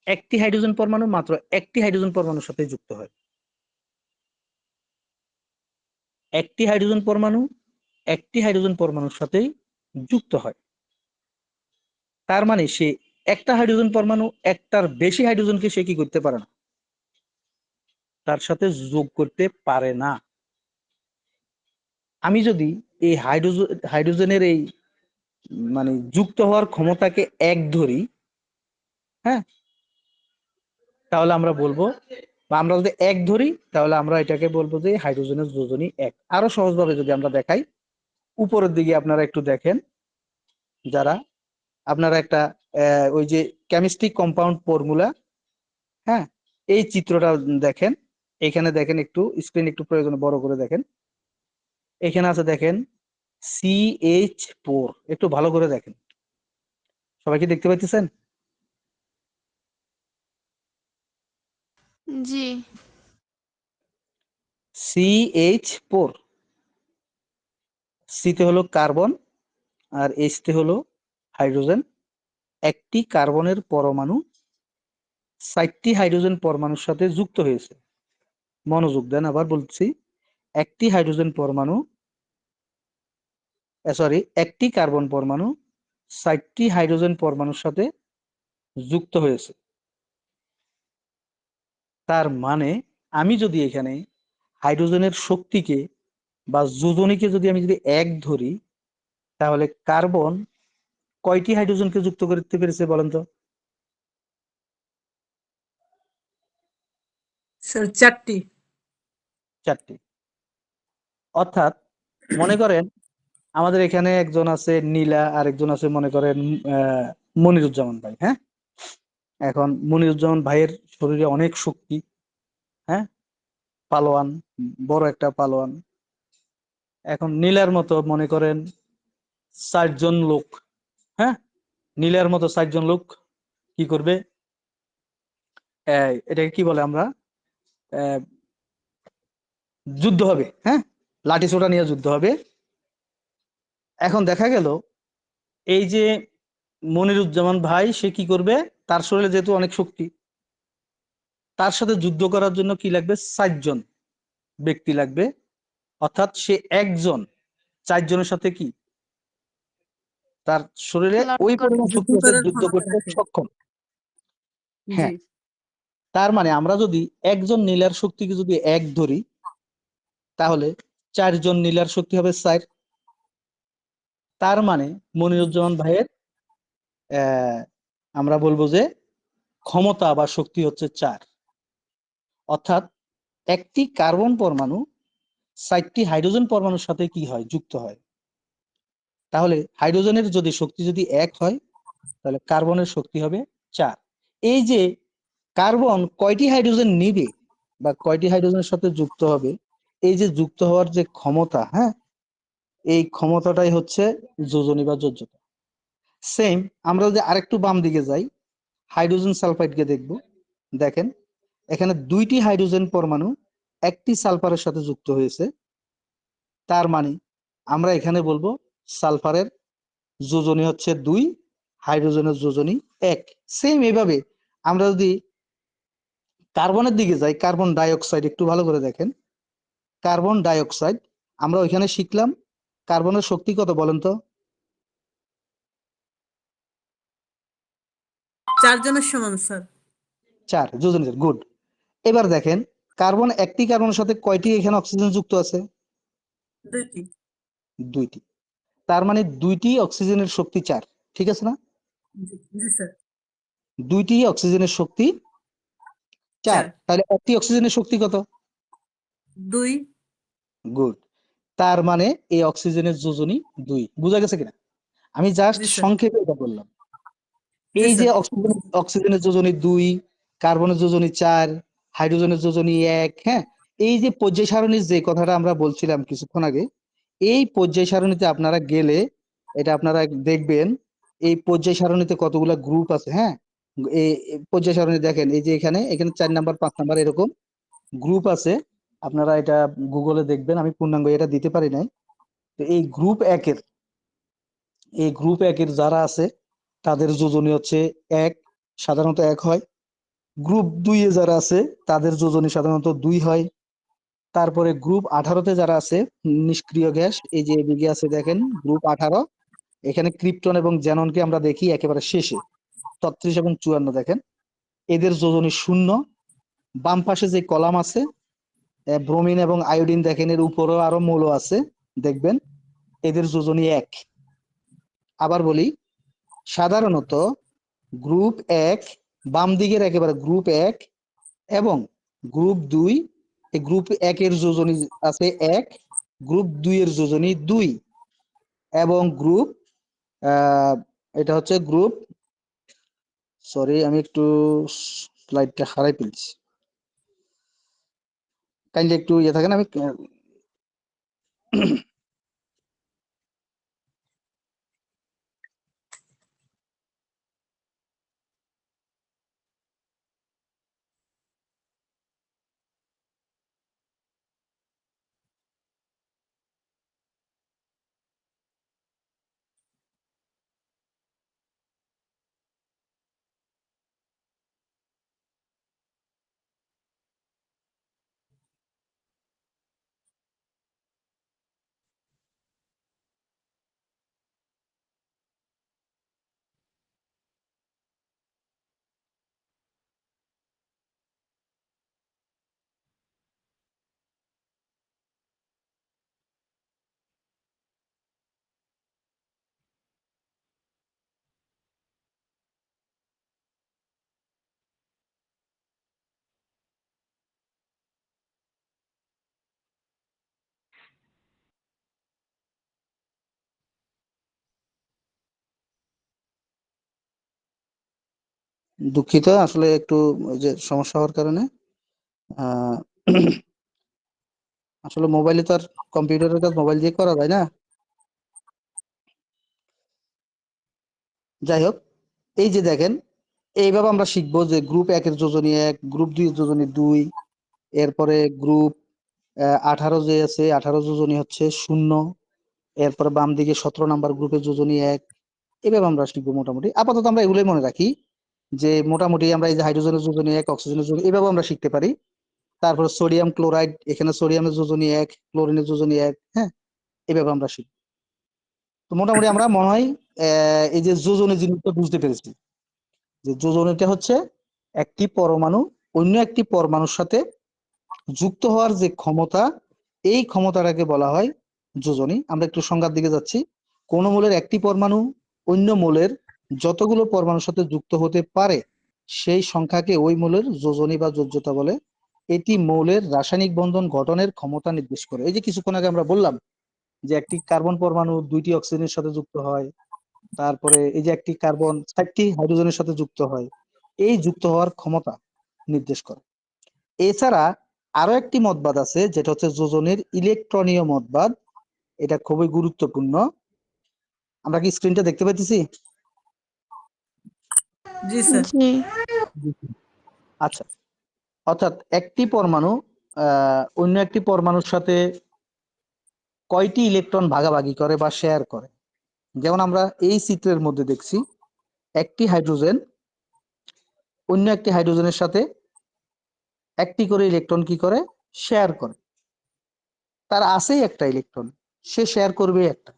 একটি হাইড্রোজেন পরমাণু মাত্র একটি হাইড্রোজেন পরমাণুর সাথে যুক্ত হয়। একটি হাইড্রোজেন পরমাণু একটি হাইড্রোজেন পরমাণুর সাথেই যুক্ত হয়। তার মানে সে একটা হাইড্রোজেন পরমাণু একটার বেশি হাইড্রোজেনকে সে কি করতে পারে না, তার সাথে যোগ করতে পারে না। আমি যদি এই হাইড্রোজেনের এই মানে যুক্ত হওয়ার ক্ষমতাকে এক ধরি, হ্যাঁ, তাহলে আমরা বলবো, বা আমরা যদি এক ধরি তাহলে আমরা এটাকে বলবো যে হাইড্রোজেনের যোজনী এক। আরো সহজভাবে যদি আমরা দেখাই, উপরের দিকে আপনারা একটু দেখেন, যারা আপনারা একটা ওই যে কেমিস্ট্রি কম্পাউন্ড ফর্মুলা, হ্যাঁ, এই চিত্রটা দেখেন। এখানে দেখেন, একটু স্ক্রিন একটু প্রয়োজনে বড় করে দেখেন। এখানে আছে দেখেন CH4, একটু ভালো করে দেখেন। সবাই কি দেখতে পাচ্ছেন? জি। CH4, সিতে হলো কার্বন আর এইচতে হলো হাইড্রোজেন। একটি কার্বনের পরমাণু 4টি হাইড্রোজেন পরমাণুর সাথে যুক্ত হয়েছে। মনোযোগ দেন, আবার বলছি, একটি হাইড্রোজেন পরমাণু একটি কার্বন পরমাণু 4টি হাইড্রোজেন পরমাণুর সাথে যুক্ত হয়েছে। তার মানে আমি যদি এখানে হাইড্রোজেনের শক্তিকে বা যোজনীকে যদি আমি যদি এক ধরি, তাহলে কার্বন কয়টি হাইড্রোজেনকে যুক্ত করতে পেরেছে বলেন তো? স্যার 4টি। 4টি। অর্থাৎ মনে করেন আমাদের এখানে একজন আছে নীলা, আর একজন আছে মনে করেন মনিরুজ্জামান ভাই, হ্যাঁ। এখন মনিরুজ্জামান ভাইয়ের শরীরে অনেক শক্তি, হ্যাঁ, পালোয়ান, বড় একটা পালোয়ান। এখন নীলার মতো মনে করেন 4জন লোক, হ্যাঁ, নীলার মতো 4জন লোক কি করবে, এটাকে কি বলে আমরা, আহ, যুদ্ধ হবে, হ্যাঁ, লাঠি সোটা নিয়ে যুদ্ধ হবে। এখন দেখা গেল এই যে মনিরুজ্জামান ভাই সে কি করবে, তার শরীরে যেহেতু অনেক শক্তি, তার সাথে যুদ্ধ করার জন্য কি লাগবে, 4জন ব্যক্তি লাগবে। অর্থাৎ সে একজন 4জনের সাথে কি তার শরীরে ওই লড়াই করতে। পরিমাণ যুদ্ধ শক্তি আছে, করার যুদ্ধ ক্ষমতা করতে রাখে। সক্ষম। জি। হ্যাঁ, তার মানে আমরা যদি একজন নীলার শক্তিকে যদি এক ধরি, তাহলে 4জন নীলার শক্তি হবে 4। তার মানে মনিরুজ্জামান ভাইয়ের আহ আমরা বলবো যে ক্ষমতা বা শক্তি হচ্ছে 4। অর্থাৎ একটি কার্বন পরমাণু 4টি হাইড্রোজেন পরমাণুর সাথে কি হয়, যুক্ত হয়। তাহলে হাইড্রোজেনের যদি শক্তি যদি 1 হয়, তাহলে কার্বনের শক্তি হবে 4। এই যে কার্বন কয়টি হাইড্রোজেন নিবে বা কয়টি হাইড্রোজেনের সাথে যুক্ত হবে, এই যে যুক্ত হওয়ার যে ক্ষমতা, হ্যাঁ, এই ক্ষমতাটাই হচ্ছে যোজনী বা যোজ্যতা। সেম আমরা যদি আরেকটু বাম দিকে যাই, হাইড্রোজেন সালফাইডকে দেখব। দেখেন এখানে 2টি হাইড্রোজেন পরমাণু একটি সালফারের সাথে যুক্ত হয়েছে। তার মানে আমরা এখানে বলবো সালফারের যোজনী হচ্ছে 2, হাইড্রোজেনের যোজনী 1। সেম এভাবে আমরা যদি কার্বনের দিকে যাই, কার্বন ডাই অক্সাইড একটু ভালো করে দেখেন। কার্বন ডাই অক্সাইড আমরা ওইখানে শিখলাম কার্বনের শক্তি কত বলেন তো? 4 জনের সমান স্যার। 4 যোজনের, গুড। এবার দেখেন কার্বন একটি কার্বনের সাথে কয়টি এখানে অক্সিজেন যুক্ত আছে? 2টি। 2টি। তার মানে 2টি অক্সিজেনের শক্তি 4, ঠিক আছে না? জি জি স্যার। 2টি অক্সিজেনের শক্তি 4, 4। তাহলে একটি অক্সিজেনের শক্তি কত? 2। গুড। তার মানে এই অক্সিজেনের যোজনী 2, বোঝা গেছে কিনা? আমি জাস্ট জি স্যার। সংক্ষেপে এটা বললাম। জি এই যে স্যার। অক্সিজেনের যোজনী 2, কার্বনের যোজনী 4, হাইড্রোজেনের যোজনী 1, হ্যাঁ, এই যে পর্যায় সারণীর যে কথাটা আমরা বলছিলাম কিছুক্ষণ আগে, এই পর্যায় সারণীতে আপনারা গেলে এটা আপনারা দেখবেন এই পর্যায় সারণীতে কতগুলা গ্রুপ আছে, হ্যাঁ। এই পর্যায় সারণী দেখেন, এই যে এখানে 4 নাম্বার 5 নাম্বার এরকম গ্রুপ আছে। আপনারা এটা গুগলে দেখবেন, আমি পূর্ণাঙ্গ এটা দিতে পারি নাই। তো এই গ্রুপ একের যারা আছে তাদের যোজনী হচ্ছে 1, সাধারণত 1 হয়। গ্রুপ 2 এ যারা আছে তাদের যোজনী সাধারণত 2 হয়। তারপরে গ্রুপ 18 তে যারা আছে নিষ্ক্রিয় গ্যাস, এই যে এদিকে আছে দেখেন গ্রুপ 18, এখানে ক্রিপ্টন এবং জ্যাননকে আমরা দেখি একেবারে শেষে 33 এবং 54 দেখেন, এদের যোজনী 0। বাম পাশে যে কলাম আছে ব্রোমিন এবং আয়োডিন দেখেন, এর উপরেও আরো মৌল আছে দেখবেন, এদের যোজনী 1। আবার বলি, সাধারণত গ্রুপ 1, বাম দিকের একেবারে গ্রুপ 1 এবং গ্রুপ 2, এই গ্রুপ 1 এর যোজনী আছে 1, গ্রুপ 2 এর যোজনী 2 এবং গ্রুপ এটা হচ্ছে গ্রুপ, সরি আমি একটু স্লাইডটা হারাই ফেলছি, কাইন্ডলি একটু ইয়ে থাকেন, আমি দুঃখিত, আসলে একটু ওই যে সমস্যা হওয়ার কারণে আহ আসলে মোবাইলে তো আর কম্পিউটারের কাজ মোবাইল দিয়ে করা যায় না। যাই হোক, এই যে দেখেন এইভাবে আমরা শিখবো যে গ্রুপ 1 এর যোজনী 1, গ্রুপ 2 এর যোজনী 2, এরপরে গ্রুপ 18 যে আছে 18 যোজনী হচ্ছে 0, এরপরে বাম দিকে 17 নাম্বার গ্রুপের যোজনী 1। এভাবে আমরা শিখবো মোটামুটি। আপাতত আমরা এগুলোই মনে রাখি যে মোটামুটি আমরা এই যে হাইড্রোজেনের যোজনী 1, অক্সিজেনের যোজনী, এভাবে আমরা শিখতে পারি। তারপর সোডিয়াম ক্লোরাইড, এখানে সোডিয়ামের যোজনী 1, ক্লোরিনের যোজনী 1, হ্যাঁ, এভাবে আমরা শিখবো। তো মোটামুটি আমরা মনে হয় এই যে যোজনী জিনিসটা বুঝতে পেরেছি, যে যোজনীটা হচ্ছে একটি পরমাণু অন্য একটি পরমাণুর সাথে যুক্ত হওয়ার যে ক্ষমতা, এই ক্ষমতাটাকে বলা হয় যোজনী। আমরা একটু সংজ্ঞার দিকে যাচ্ছি। কোন মৌলের একটি পরমাণু অন্য মৌলের যতগুলো পরমাণুর সাথে যুক্ত হতে পারে সেই সংখ্যাকে ওই মৌলের যোজনী বা যোজ্যতা বলে। এটি মৌলের রাসায়নিক বন্ধন গঠনের ক্ষমতা নির্দেশ করে। এই যে কিছুক্ষণ আগে আমরা বললাম যে একটি কার্বন পরমাণু 2টি অক্সিজেনের সাথে যুক্ত হয়, তারপরে এই যে একটি কার্বন 4টি হাইড্রোজেনের সাথে যুক্ত হয়, এই যুক্ত হওয়ার ক্ষমতা নির্দেশ করে। এছাড়া আরো একটি মতবাদ আছে যেটা হচ্ছে যোজনের ইলেকট্রনীয় মতবাদ। এটা খুবই গুরুত্বপূর্ণ। আমরা কি স্ক্রিনটা দেখতে পাইতেছি? জি স্যার। জি। আচ্ছা, অর্থাৎ একটি পরমাণু অন্য একটি পরমাণুর সাথে কয়টি ইলেকট্রন ভাগাভাগি করে বা শেয়ার করে। যেমন আমরা এই চিত্রের মধ্যে দেখছি একটি হাইড্রোজেন অন্য একটি হাইড্রোজেনের সাথে একটি করে ইলেকট্রন কি করে, শেয়ার করে। তার আছেই একটা ইলেকট্রন, সে শেয়ার করবে একটা।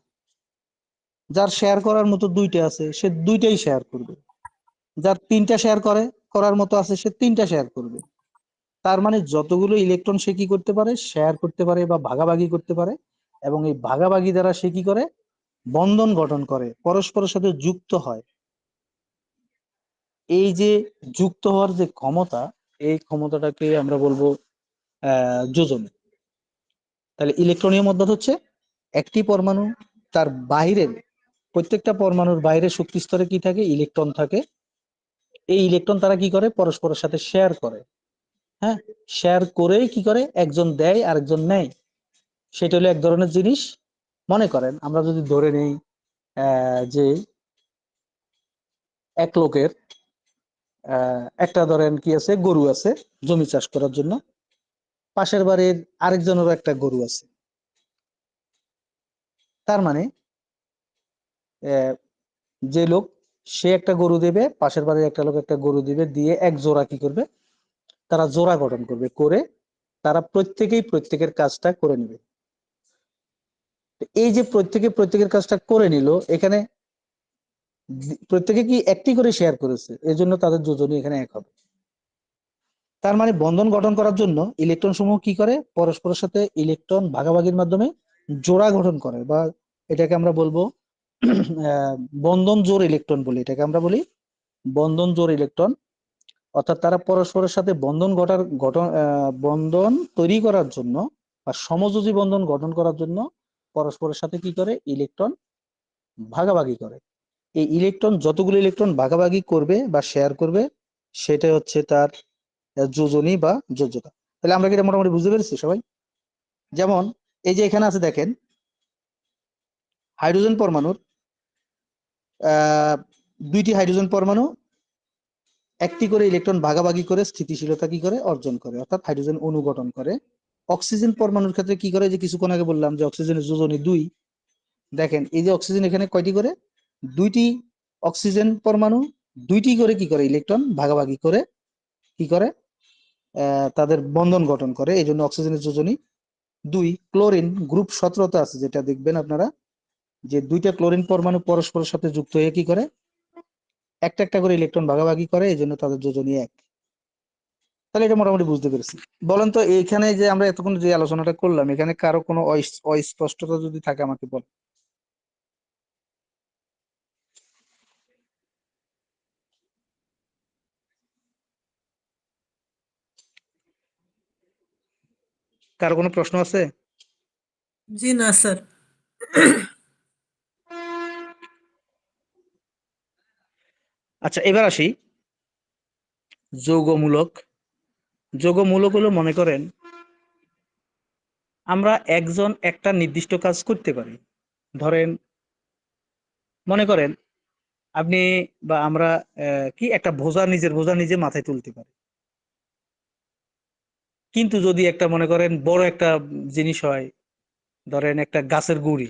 যার শেয়ার করার মতো দুইটা আছে, সে দুইটাই শেয়ার করবে। যার তিনটা শেয়ার করার মতো আছে, সে তিনটা শেয়ার করবে। তার মানে যতগুলো ইলেকট্রন সে কি করতে পারে, শেয়ার করতে পারে বা ভাগাভাগি করতে পারে, এবং এই ভাগাভাগি দ্বারা সে কি করে, বন্ধন গঠন করে, পরস্পরের সাথে যুক্ত হয়। এই যে যুক্ত হওয়ার যে ক্ষমতা, এই ক্ষমতাটাকে আমরা বলবো যোজন। তাহলে ইলেকট্রনীয় মধ্যে হচ্ছে একটি পরমাণু, তার বাইরের প্রত্যেকটা পরমাণুর বাইরে শক্তি স্তরে কি থাকে, ইলেকট্রন থাকে। এই ইলেকট্রন তারা কি করে, পরস্পরের সাথে শেয়ার করে। হ্যাঁ, শেয়ার করেই কি করে, একজন দেয় আরেকজন নেয়। সেটা হলো এক ধরনের জিনিস। মনে করেন আমরা যদি ধরে নেই যে এক লোকের একটা ধরেন কি আছে, গরু আছে জমি চাষ করার জন্য, পাশের বাড়ির আরেকজনেরও একটা গরু আছে। তার মানে যে লোক, সে একটা গরু দেবে, পাশের বাড়ির একটা লোক একটা গরু দিবে, দিয়ে এক জোড়া কি করবে, তারা জোড়া গঠন করবে, করে তারা প্রত্যেকেই প্রত্যেকের কাজটা করে নেবে। এই যে প্রত্যেকের কাজটা করে নিল, এখানে প্রত্যেকে কি একটি করে শেয়ার করেছে, এজন্য তাদের যোজনী এখানে এক হবে। তার মানে বন্ধন গঠন করার জন্য ইলেকট্রন সমূহ কি করে, পরস্পরের সাথে ইলেকট্রন ভাগাভাগির মাধ্যমে জোড়া গঠন করে, বা এটাকে আমরা বলবো বন্ধন জোড় ইলেকট্রন বলি। এটাকে আমরা বলি বন্ধন জোড় ইলেকট্রন। অর্থাৎ তারা পরস্পরের সাথে বন্ধন তৈরি করার জন্য বা সমযোজী বন্ধন গঠন করার জন্য পরস্পরের সাথে কি করে, ইলেকট্রন ভাগাভাগি করে। এই ইলেকট্রন যতগুলো ইলেকট্রন ভাগাভাগি করবে বা শেয়ার করবে, সেটা হচ্ছে তার যোজনী বা যোজ্যতা। তাহলে আমরা কি এটা মোটামুটি বুঝতে পেরেছি সবাই? যেমন এই যে এখানে আছে দেখেন, হাইড্রোজেন পরমাণুর দুইটি হাইড্রোজেন পরমাণু একটি করে ইলেকট্রন ভাগাভাগি করে স্থিতিশীলতা কি করে, অর্জন করে, অর্থাৎ হাইড্রোজেন অণু গঠন করে। অক্সিজেন পরমাণুর ক্ষেত্রে কি করে, যে কিছুক্ষণ আগে বললাম যে অক্সিজেনের যোজনী 2। দেখেন এই যে অক্সিজেন এখানে কয়টি করে, দুইটি অক্সিজেন পরমাণু দুইটি করে কি করে, ইলেকট্রন ভাগাভাগি করে কি করে, তাদের বন্ধন গঠন করে, এই জন্য অক্সিজেনের যোজনী 2। ক্লোরিন গ্রুপ 17 আছে, যেটা দেখবেন আপনারা, যে দুইটা ক্লোরিন পরমাণু পরস্পরের সাথে যুক্ত হয়ে কি করে, একটা একটা করে ইলেকট্রন ভাগাভাগি করে, এই জন্য তাদের যোজনী 1। তাহলে এটা মোটামুটি বুঝতে পেরেছি। বলেন তো এইখানে যে আমরা এতক্ষণ যে আলোচনাটা করলাম, এখানে কারো কোনো অস্পষ্টতা যদি থাকে আমাকে বল। কারো কোনো প্রশ্ন আছে? জি না স্যার। আচ্ছা, এবার আসি যৌগমূলক। যৌগমূলক হলো, মনে করেন আমরা একজন একটা নির্দিষ্ট কাজ করতে পারি। ধরেন মনে করেন আপনি বা আমরা কি একটা নিজের বোঝা নিজে মাথায় তুলতে পারি। কিন্তু যদি একটা মনে করেন বড় একটা জিনিস হয়, ধরেন একটা গাছের গুঁড়ি,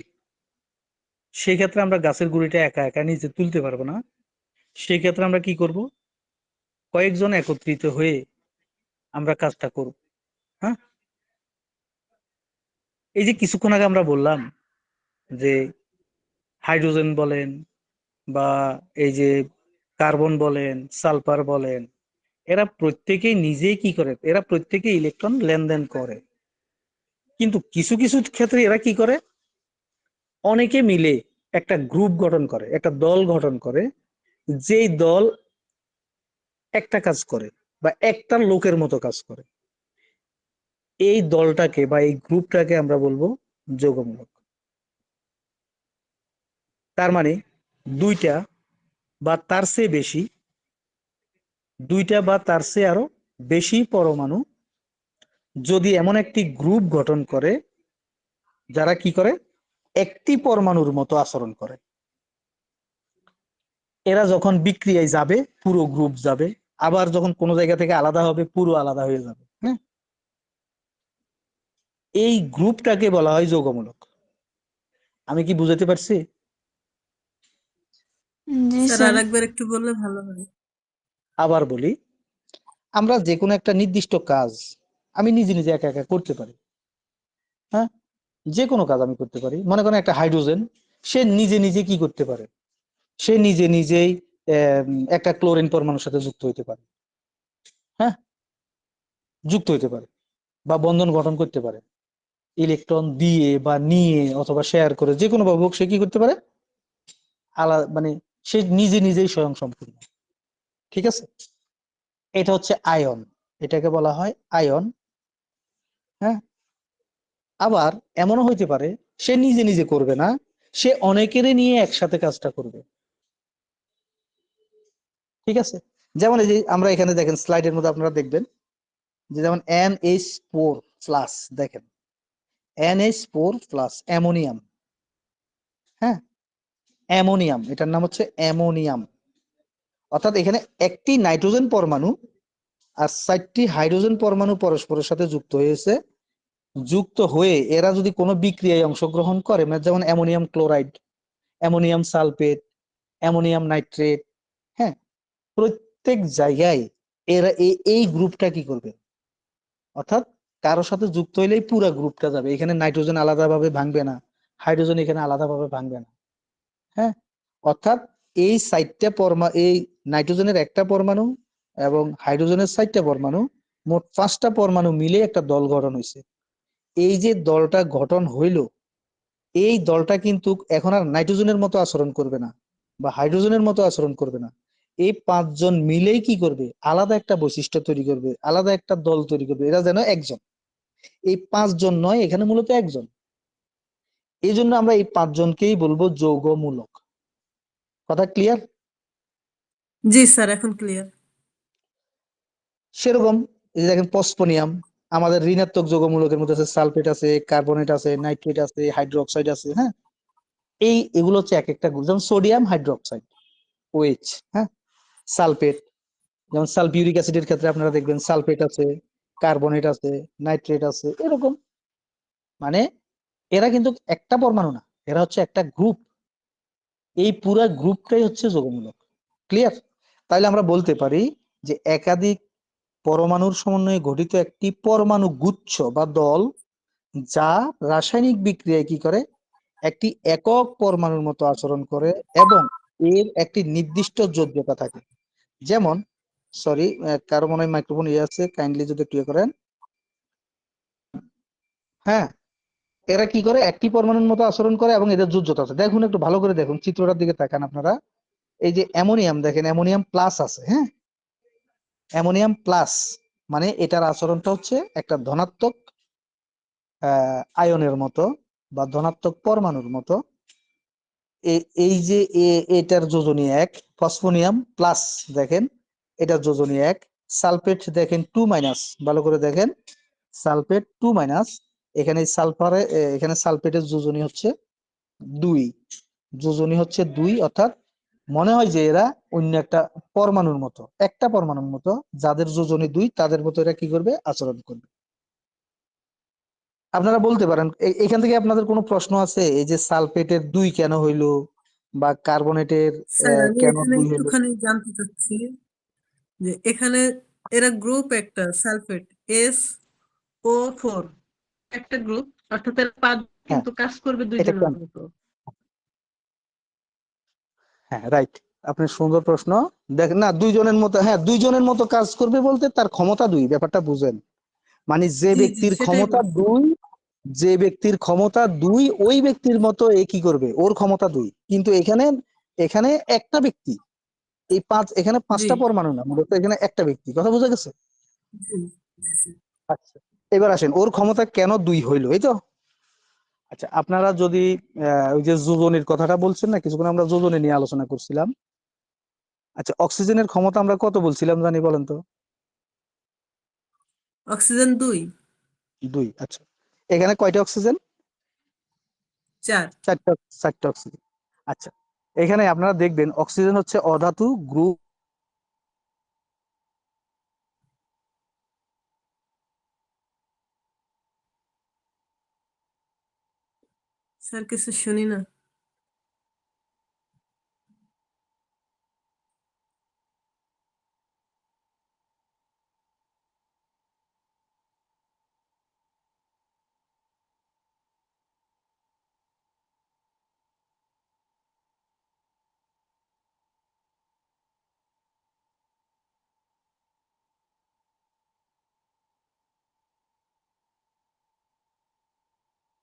সেই ক্ষেত্রে আমরা গাছের গুঁড়িটা একা একা নিজে তুলতে পারবো না। সেই ক্ষেত্রে আমরা কি করব, কয়েকজন একত্রিত হয়ে আমরা কাজটা করব। হ্যাঁ, এই যে কিছুক্ষণ আগে আমরা বললাম যে হাইড্রোজেন বলেন বা এই যে কার্বন বলেন, সালফার বলেন, এরা প্রত্যেকেই নিজেই কি করে, এরা প্রত্যেকেই ইলেকট্রন লেনদেন করে। কিন্তু কিছু কিছু ক্ষেত্রে এরা কি করে, অনেকে মিলে একটা গ্রুপ গঠন করে, একটা দল গঠন করে, যেই দল একটা কাজ করে বা একটা লোকের মতো কাজ করে। এই দলটাকে বা এই গ্রুপটাকে আমরা বলবো যৌগমূলক। তার মানে দুইটা বা তার চেয়ে বেশি, দুইটা বা তার চেয়ে আরো বেশি পরমাণু যদি এমন একটি গ্রুপ গঠন করে, যারা কি করে, একটি পরমাণুর মতো আচরণ করে, এরা যখন বিক্রিয়ায় যাবে পুরো গ্রুপ যাবে, আবার যখন কোনো জায়গা থেকে আলাদা হবে পুরো আলাদা হয়ে যাবে। হ্যাঁ, এই গ্রুপটাকে বলা হয় যৌগমূলক। আমি কি বুঝাতে পারছি? জি স্যার স্যার। আরেকবার একটু বললে ভালো হয়। আবার বলি, আমরা যে কোনো একটা নির্দিষ্ট কাজ আমি নিজে নিজে একা একা করতে পারি। হ্যাঁ, যে কোনো কাজ আমি করতে পারি। মনে করেন একটা হাইড্রোজেন, সে নিজে নিজে কি করতে পারে, সে নিজে নিজেই একটা ক্লোরিন পরমাণুর সাথে যুক্ত হইতে পারে। হ্যাঁ, যুক্ত হইতে পারে বা বন্ধন গঠন করতে পারে, ইলেকট্রন দিয়ে বা নিয়ে অথবা শেয়ার করে যে কোনো ভাবে হোক সে কি করতে পারে, আলাদা মানে সে নিজে নিজেই স্বয়ং সম্পূর্ণ। ঠিক আছে, এটা হচ্ছে আয়ন, এটাকে বলা হয় আয়ন। হ্যাঁ, আবার এমনও হইতে পারে সে নিজে নিজে করবে না, সে অনেকেরই নিয়ে একসাথে কাজটা করবে। ঠিক আছে, যেমন এই যে আমরা এখানে দেখেন স্লাইডের মধ্যে আপনারা দেখবেন যে যেমন NH4 প্লাস, দেখেন NH4 প্লাস অ্যামোনিয়াম। হ্যাঁ, অ্যামোনিয়াম, এটার নাম হচ্ছে অ্যামোনিয়াম। অর্থাৎ এখানে একটি নাইট্রোজেন পরমাণু আর 4টি হাইড্রোজেন পরমাণু পরস্পরের সাথে যুক্ত হয়েছে। যুক্ত হয়ে এরা যদি কোনো বিক্রিয়ায় অংশগ্রহণ করে, মানে যেমন ammonium chloride, ammonium sulphate, ammonium nitrate, হ্যাঁ, প্রত্যেক জায়গায় এরা এই গ্রুপটা কি করবে, অর্থাৎ কারোর সাথে যুক্ত হইলেই পুরো গ্রুপটা যাবে। এখানে নাইট্রোজেন আলাদাভাবে ভাঙবে না, হাইড্রোজেন এখানে আলাদাভাবে ভাঙবে না। হ্যাঁ, অর্থাৎ এই 4টা এই নাইট্রোজেনের একটা পরমাণু এবং হাইড্রোজেনের 4টা পরমাণু, মোট 5টা পরমাণু মিলে একটা দল গঠন হয়েছে। এই যে দলটা গঠন হইল, এই দলটা কিন্তু এখন আর নাইট্রোজেনের মতো আচরণ করবে না বা হাইড্রোজেনের মতো আচরণ করবে না। এই 5জন মিলেই কি করবে, আলাদা একটা বৈশিষ্ট্য তৈরি করবে, আলাদা একটা দল তৈরি করবে, এরা যেন একজন। এই 5জন নয়, এখানে মূলত একজন। এই জন্য আমরা এই 5জনকেই বলবো যৌগমূলক। কথা ক্লিয়ার? জি স্যার, এখন ক্লিয়ার। সেরকম এই যে দেখেন পসপোনিয়াম, আমাদের ঋণাত্মক যৌগমূলকের মধ্যে আছে সালফেট আছে, কার্বনেট আছে, নাইট্রেট আছে, হাইড্রোক্সাইড আছে। হ্যাঁ, এগুলো হচ্ছে এক একটা গ্রুপ। যেমন সোডিয়াম হাইড্রোক্সাইড, OH। হ্যাঁ, সালফেট, যেমন সালফিউরিক অ্যাসিডের ক্ষেত্রে আপনারা দেখবেন সালফেট আছে, কার্বনেট আছে, নাইট্রেট আছে, এরকম। মানে এরা কিন্তু একটা পরমাণু না, এরা হচ্ছে একটা গ্রুপ। এই পুরা গ্রুপটাই হচ্ছে যৌগমূলক। ক্লিয়ার? তাহলে আমরা বলতে পারি যে একাধিক পরমাণুর সমন্বয়ে গঠিত একটি পরমাণু গুচ্ছ বা দল, যা রাসায়নিক বিক্রিয়ায় কি করে, একটি একক পরমাণুর মতো আচরণ করে এবং এর একটি নির্দিষ্ট যোগ্যতা থাকে। যেমন, সরি, কারো মনে হয় মাইক্রোফোন ইয়ে আছে, কাইন্ডলি যদি একটু ইয়ে করেন। হ্যাঁ, এরা কি করে, একটি পরমাণুর মতো আচরণ করে এবং এদের যোজ্যতা আছে। দেখুন, একটু ভালো করে দেখুন, চিত্রটার দিকে তাকান আপনারা। এই যে অ্যামোনিয়াম, দেখেন অ্যামোনিয়াম প্লাস আছে। হ্যাঁ, অ্যামোনিয়াম প্লাস মানে এটার আচরণটা হচ্ছে একটা ধনাত্মক আয়নের মতো বা ধনাত্মক পরমাণুর মতো। এই যে এটার যোজনী 1। ফসফোনিয়াম প্লাস, দেখেন এটার যোজনী 1। সালফেট দেখেন 2 মাইনাস, ভালো করে দেখেন, সালফেট 2 মাইনাস। এখানে সালফারে এখানে সালফেটের যোজনী হচ্ছে 2, যোজনী হচ্ছে 2। অর্থাৎ মনে হয় যে এরা অন্য একটা পরমাণুর মতো, একটা পরমাণুর মতো, যাদের যোজনী 2 তাদের মতো এরা কি করবে, আচরণ করবে। আপনারা বলতে পারেন এখান থেকে আপনাদের কোনো প্রশ্ন আছে, এই যে সালফেটের 2 কেন হইলো বা কার্বনেটের স্যার, আমি কেন এখানে 2 হইলো? একটুখানি জানতে চাচ্ছি যে এখানে এরা গ্রুপ একটা, সালফেট SO4 একটা গ্রুপ, অর্থাৎ এরা 5 হ্যাঁ, কিন্তু কাজ করবে এটা দুইজনের কেন? মতো। হ্যাঁ, রাইট, আপনি সুন্দর প্রশ্ন। দেখেন না, 2জনের মতো, হ্যাঁ 2জনের মতো কাজ করবে বলতে তার ক্ষমতা 2, ব্যাপারটা বুঝেন। মানে যে জি জি, ব্যক্তির সেটাই ক্ষমতা বলছি। 2, যে ব্যক্তির ক্ষমতা 2 ওই ব্যক্তির মতো এ কি করবে, ওর ক্ষমতা 2। কিন্তু এখানে এখানে একটা ব্যক্তি, এই 5, এখানে জি 5টা পরমাণু না, মূলত এখানে একটা ব্যক্তি। কথা বোঝা গেছে? জি জি, জি। আচ্ছা, এবার আসেন ওর ক্ষমতা কেন 2 হইলো, এই তো। আচ্ছা, আপনারা যদি ওই যে যোজনীর কথাটা বলছেন না, কিছুক্ষণ আমরা যোজনী নিয়ে আলোচনা করছিলাম। আচ্ছা, অক্সিজেনের ক্ষমতা আমরা কত বলছিলাম জানি, বলেন তো? অক্সিজেন 2, 2। আচ্ছা, এখানে কয়টা অক্সিজেন? 4। 4টা, 4টা অক্সিজেন। আচ্ছা, এখানে আপনারা দেখবেন অক্সিজেন হচ্ছে অধাতু গ্রুপ। স্যার, কিছু শুনি না।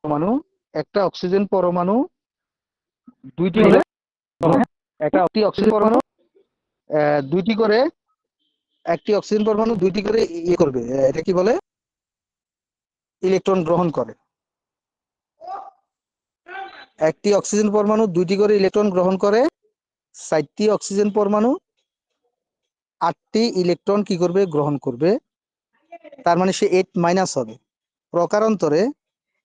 পরমাণু, একটা অক্সিজেন পরমাণু দুইটি করে, একটি অক্সিজেন পরমাণু দুইটি করে, একটি অক্সিজেন পরমাণু দুইটি করে ইয়ে করবে, এটা কি বলে, ইলেকট্রন গ্রহণ করে। একটি অক্সিজেন পরমাণু দুইটি করে ইলেকট্রন গ্রহণ করে, 4টি অক্সিজেন পরমাণু 8টি ইলেকট্রন কি করবে, গ্রহণ করবে। তার মানে সে 8 হবে। প্রকারান্তরে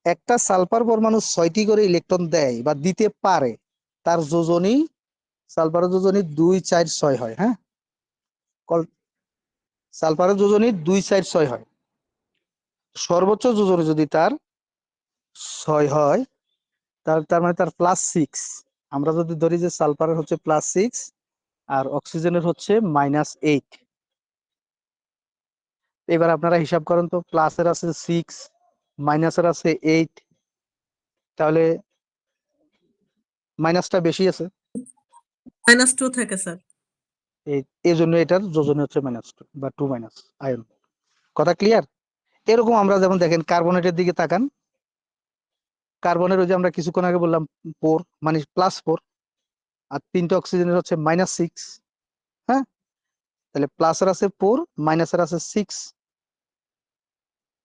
একটা সালফার পরমাণু 6টি করে ইলেকট্রন দেয় বা দিতে পারে, তার যোজনী, সালফারের যোজনী 2, 4, 6 হয়। হ্যাঁ, সালফারের যোজনী 2, 4, 6 হয়। সর্বোচ্চ যোজনী যদি তার 6 হয়, তার মানে তার +6। আমরা যদি ধরি যে সালফারের হচ্ছে +6 আর অক্সিজেনের হচ্ছে -8। এবার আপনারা হিসাব করেন তো, প্লাসের আছে 6, মাইনাসের আছে 8, তাহলে মাইনাসটা বেশি আছে, -2 থাকে স্যার। এই জন্য এটার যোজনী হচ্ছে -2 বা 2- আয়ন। কথা ক্লিয়ার? এরকম আমরা যেমন দেখেন কার্বনেটের দিকে তাকান, কার্বনের ওই যে আমরা কিছুক্ষণ আগে বললাম 4 মানে +4, আর 3টে অক্সিজেনের হচ্ছে -6। হ্যাঁ, তাহলে প্লাসের আছে 4, মাইনাসের আছে 6,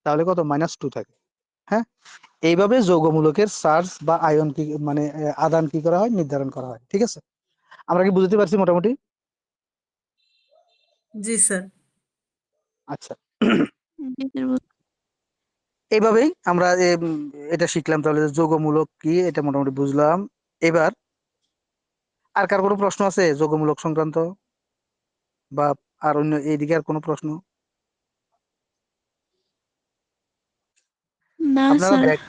তাহলে কত, -2 থাকে। হ্যাঁ, এইভাবে যৌগমূলকের চার্জ বা আয়ন কি মানে আদান কি করা হয়, নির্ধারণ করা হয়। ঠিক আছে, আমরা কি বুঝতে পারছি মোটামুটি? জি স্যার। আচ্ছা, এইভাবেই আমরা এটা শিখলাম। তাহলে যৌগমূলক কি এটা মোটামুটি বুঝলাম। এবার আর কার কোনো প্রশ্ন আছে যৌগমূলক সংক্রান্ত, বা আর অন্য এইদিকে আর কোনো প্রশ্ন? না আপনারা স্যার।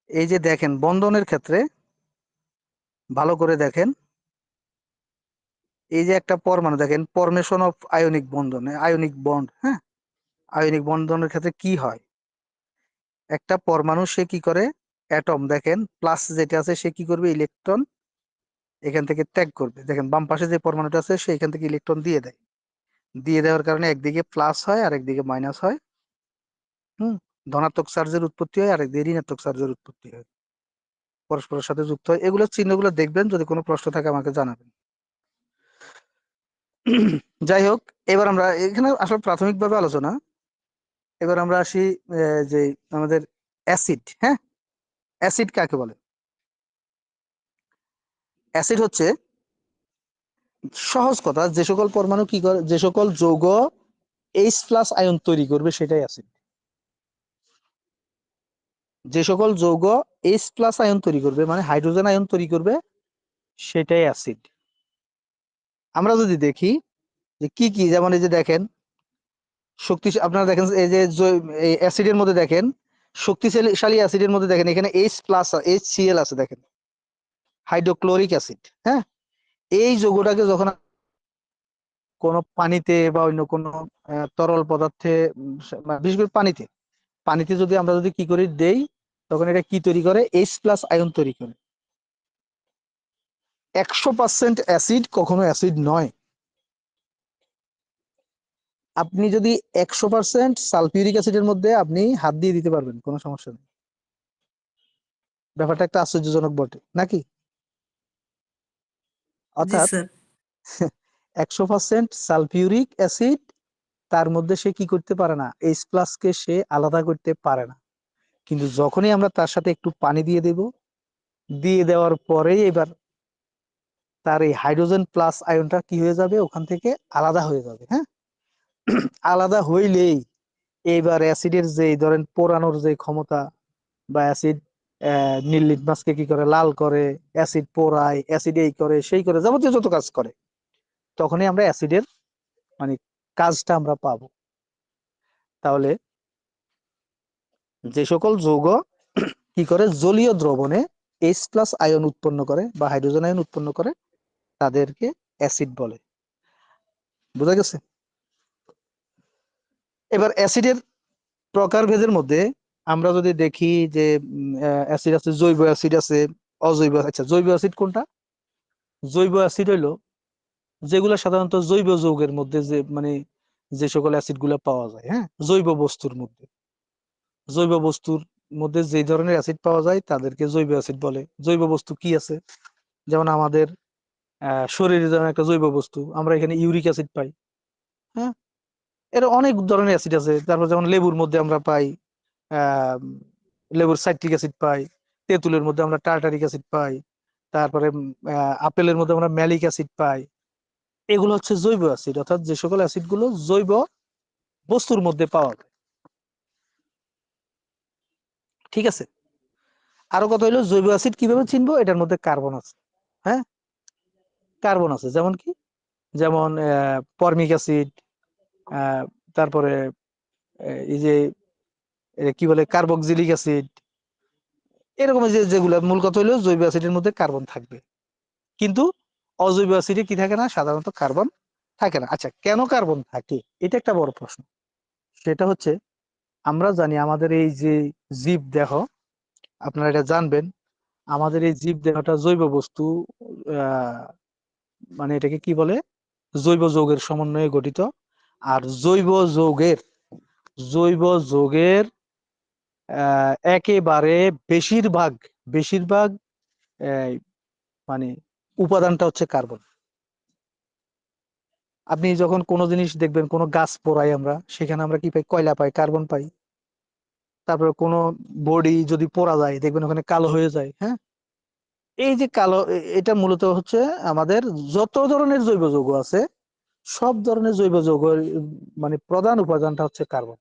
এই যে দেখেন বন্ধনের ক্ষেত্রে ভালো করে দেখেন, এই যে একটা পরমাণু দেখেন, formation of ionic Bandhan, ionic bond. হ্যাঁ, আয়নিক বন্ধনের ক্ষেত্রে কি হয়, একটা পরমাণু সে কি করে, অ্যাটম দেখেন প্লাস যেটা আছে সে কি করবে, ইলেকট্রন এখান থেকে ত্যাগ করবে। দেখেন বাম পাশে যে পরমাণুটা আছে সে এখান থেকে ইলেকট্রন দিয়ে দেয়, দিয়ে দেওয়ার কারণে একদিকে প্লাস হয় আর একদিকে মাইনাস হয়। হুম, ধনাত্মক চার্জের উৎপত্তি হয় আর একদিকে ঋণাত্মক চার্জের উৎপত্তি হয়, পরস্পরের সাথে যুক্ত হয়। এগুলো চিহ্নগুলো দেখবেন, যদি কোনো প্রশ্ন থাকে আমাকে জানাবেন। যাই হোক, এবার আমরা এখানে আসলে প্রাথমিকভাবে আলোচনা। এবার আমরা আসি যে আমাদের অ্যাসিড। হ্যাঁ, অ্যাসিড কাকে বলে? অ্যাসিড হচ্ছে, সহজ কথা, যে সকল পরমাণু কি করে, যে সকল যৌগ H+ আয়ন তৈরি করবে সেটাই অ্যাসিড। যে সকল যৌগ H+ আয়ন তৈরি করবে মানে হাইড্রোজেন আয়ন তৈরি করবে সেটাই অ্যাসিড। আমরা যদি দেখি যে কি কি, যেমন এই যে দেখেন শক্তি, আপনারা দেখেন এই যে এই অ্যাসিডের মধ্যে দেখেন, শক্তিশালী অ্যাসিডের মধ্যে দেখেন এখানে H+ HCl আছে, দেখেন হাইড্রোক্লোরিক অ্যাসিড। হ্যাঁ, এই যৌগটাকে যখন কোনো পানিতে বা অন্য কোনো তরল পদার্থে, বিশেষ করে পানিতে, পানিতে যদি আমরা যদি কি করি দেই, তখন এটা কি তৈরি করে, H+ আয়ন তৈরি করে। 100% অ্যাসিড কখনো অ্যাসিড নয়। আপনি যদি 100% সালফিউরিক অ্যাসিডের মধ্যে আপনি হাত দিয়ে দিতে পারবেন, কোনো সমস্যা নেই। ব্যাপারটা একটা আশ্চর্যজনক বটে নাকি? জি অর্থাৎ স্যার। 100% সালফিউরিক অ্যাসিড, তার মধ্যে সে কি করতে পারে না, H+ কে সে আলাদা করতে পারে না। কিন্তু যখনই আমরা তার সাথে একটু পানি দিয়ে দেব, দিয়ে দেওয়ার পরেই এবার তার এই হাইড্রোজেন প্লাস আয়নটা কি হয়ে যাবে, ওখান থেকে আলাদা হয়ে যাবে। হ্যাঁ, আলাদা হইলেই এইবার অ্যাসিডের যে ধরেন পোড়ানোর যে ক্ষমতা, বা অ্যাসিড নীল লিটমাসকে কি করে, লাল করে, অ্যাসিড পোড়ায়, অ্যাসিড এই করে সেই করে, যাবতীয় যত কাজ করে, তখনই আমরা অ্যাসিডের মানে কাজটা আমরা পাবো। তাহলে যে সকল যৌগ কি করে, জলীয় দ্রবণে H+ আয়ন উৎপন্ন করে বা হাইড্রোজেন আয়ন উৎপন্ন করে, তাদেরকে অ্যাসিড বলে। বোঝা গেছে? এবার অ্যাসিডের প্রকারভেদের মধ্যে আমরা যদি দেখি যে অ্যাসিড আছে, জৈব অ্যাসিড আছে, অজৈব। আচ্ছা, জৈব অ্যাসিড কোনটা? জৈব অ্যাসিড হইলো যেগুলো সাধারণত জৈব যৌগের মধ্যে, যে মানে যে সকল অ্যাসিড গুলা পাওয়া যায়, হ্যাঁ, জৈব বস্তুর মধ্যে, জৈব বস্তুর মধ্যে যে ধরনের অ্যাসিড পাওয়া যায় তাদেরকে জৈব অ্যাসিড বলে। জৈব বস্তু কি আছে, যেমন আমাদের শরীরে যেমন একটা জৈব বস্তু, আমরা এখানে ইউরিক অ্যাসিড পাই। হ্যাঁ, এর অনেক ধরনের অ্যাসিড আছে। তারপর যেমন লেবুর মধ্যে আমরা পাই আহ লেবুর সাইট্রিক অ্যাসিড পাই, তেঁতুলের মধ্যে আমরা টার্টারিক অ্যাসিড পাই, তারপরে আপেলের মধ্যে আমরা ম্যালিক অ্যাসিড পাই। এগুলো হচ্ছে জৈব অ্যাসিড, অর্থাৎ যে সকল অ্যাসিড গুলো জৈব বস্তুর মধ্যে পাওয়া যায়। ঠিক আছে, আরো কথা হলো জৈব অ্যাসিড কিভাবে চিনবো, এটার মধ্যে কার্বন আছে। হ্যাঁ, কার্বন আছে, যেমন কি, যেমন ফর্মিক অ্যাসিড, তারপরে এই যে কি বলে কার্বক্সিলিক অ্যাসিড, এরকম যে যেগুলো, মূল কথা হলো জৈব অ্যাসিডের মধ্যে কার্বন থাকবে, কিন্তু অজৈব অ্যাসিডে কি থাকে না, সাধারণত কার্বন থাকে না। আচ্ছা, কেন কার্বন থাকে, এটা একটা বড় প্রশ্ন। সেটা হচ্ছে, আমরা জানি আমাদের এই যে জীব দেহ, আপনারা এটা জানবেন, আমাদের এই জীব দেহটা জৈব বস্তু, আহ মানে এটাকে কি বলে, জৈব যৌগের সমন্বয়ে গঠিত। আর যৌগের জৈব যৌগের একেবারে বেশিরভাগ বেশিরভাগ আহ, মানে উপাদানটা হচ্ছে কার্বন। আপনি যখন কোনো জিনিস দেখবেন, কোনো গাছ পোড়াই আমরা, সেখানে আমরা কি পাই, কয়লা পাই, কার্বন পাই। তারপরে কোনো বডি যদি পোড়া যায় দেখবেন ওখানে কালো হয়ে যায়। হ্যাঁ, এই যে কালো, এটা মূলত হচ্ছে আমাদের যত ধরনের জৈব যৌগ আছে, সব ধরনের জৈব যৌগ মানে প্রধান উপাদানটা হচ্ছে কার্বন।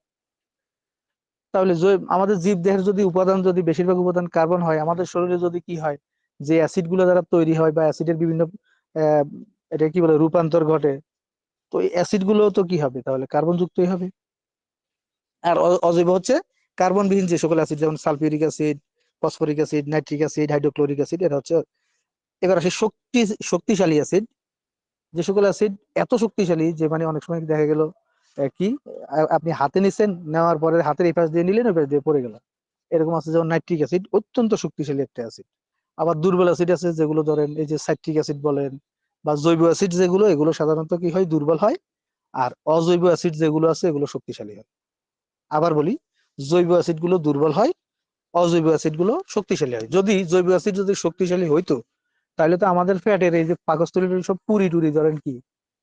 তাহলে আমাদের জীব দেহের যদি উপাদান, যদি বেশিরভাগ উপাদান কার্বন হয়, আমাদের শরীরে যদি কি হয়, যে অ্যাসিড গুলো দ্বারা তৈরি হয় বা অ্যাসিডের বিভিন্ন আহ এটা কি বলে রূপান্তর ঘটে, তো এই অ্যাসিড গুলো তো কি হবে, তাহলে কার্বন যুক্তই হবে। আর অজৈব হচ্ছে কার্বন বিহীন যে সকল অ্যাসিড, যেমন sulphuric acid, phosphoric acid, nitric acid, hydrochloric acid, এটা হচ্ছে। এবার আসে শক্তিশালী অ্যাসিড। যে সকল অ্যাসিড এত শক্তিশালী যে মানে অনেক সময় দেখা গেল কি, আপনি হাতে নিছেন, নেওয়ার পরে হাতের এই পাশ দিয়ে নিলেন, ওই পাশ দিয়ে পড়ে গেল, এরকম আছে। যেমন নাইট্রিক অ্যাসিড অত্যন্ত শক্তিশালী একটা অ্যাসিড। আবার দুর্বল অ্যাসিড আছে, যেগুলো ধরেন এই যে সাইট্রিক অ্যাসিড বলেন বা জৈব অ্যাসিড, যেগুলো এগুলো সাধারণত কি হয়, দুর্বল হয়। আর অজৈব অ্যাসিড যেগুলো আছে এগুলো শক্তিশালী হয়। আবার বলি, জৈব অ্যাসিড গুলো দুর্বল হয়, অজৈব অ্যাসিড গুলো শক্তিশালী হয়। যদি জৈব অ্যাসিড যদি শক্তিশালী হইতো, তাহলে তো আমাদের ফ্যাটের এই যে পাকস্থলী সব পুরি টুরি ধরেন কি,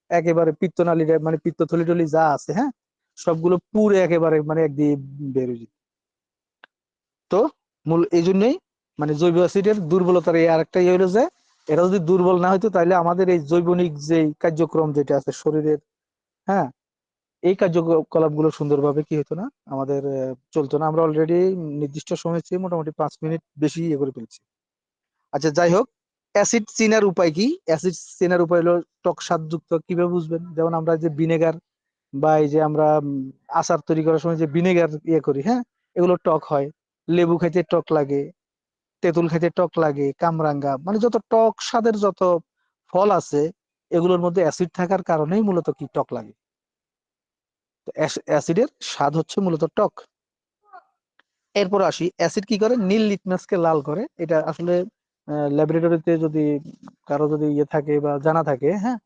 একেবারে পিত্তনালীর মানে পিত্তথলি টলি যা আছে, হ্যাঁ, সবগুলো পুরে একেবারে মানে একদিকে বেরোয় যেত। তো মূল এই জন্যই মানে জৈব অ্যাসিডের দুর্বলতার এই আরেকটা ইয়ে হলো যে, এরা যদি দুর্বল না হইতো, তাহলে আমাদের এই জৈবনিক যে কার্যক্রম যেটা আছে শরীরের, হ্যাঁ, এই কার্যকলাপ গুলো সুন্দরভাবে কি হতো না, আমাদের চলতো না। আমরা অলরেডি নির্দিষ্ট সময় চেয়ে মোটামুটি 5 মিনিট বেশি ইয়ে করে ফেলছি। আচ্ছা, যাই হোক, অ্যাসিড চেনার উপায় কি, অ্যাসিড চেনার উপায় হলো টক স্বাদযুক্ত কিভাবে বুঝবেন, যেমন আমরা যে ভিনেগার বা এই যে আমরা আচার তৈরি করার সময় যে ভিনেগার ইয়ে করি, হ্যাঁ, এগুলো টক হয়। লেবু খাইতে টক লাগে, তেঁতুল খাইতে টক লাগে, কামরাঙ্গা, মানে যত টক স্বাদের যত ফল আছে, এগুলোর মধ্যে অ্যাসিড থাকার কারণেই মূলত কি টক লাগে। তো অ্যাসিডের স্বাদ হচ্ছে মূলত টক। এরপর আসি, অ্যাসিড কি করে, নীল লিটমাসকে লাল করে। এটা আসলে ল্যাবরেটরিতে যদি কারো যদি ইয়ে থাকে বা জানা থাকে, হ্যাঁ,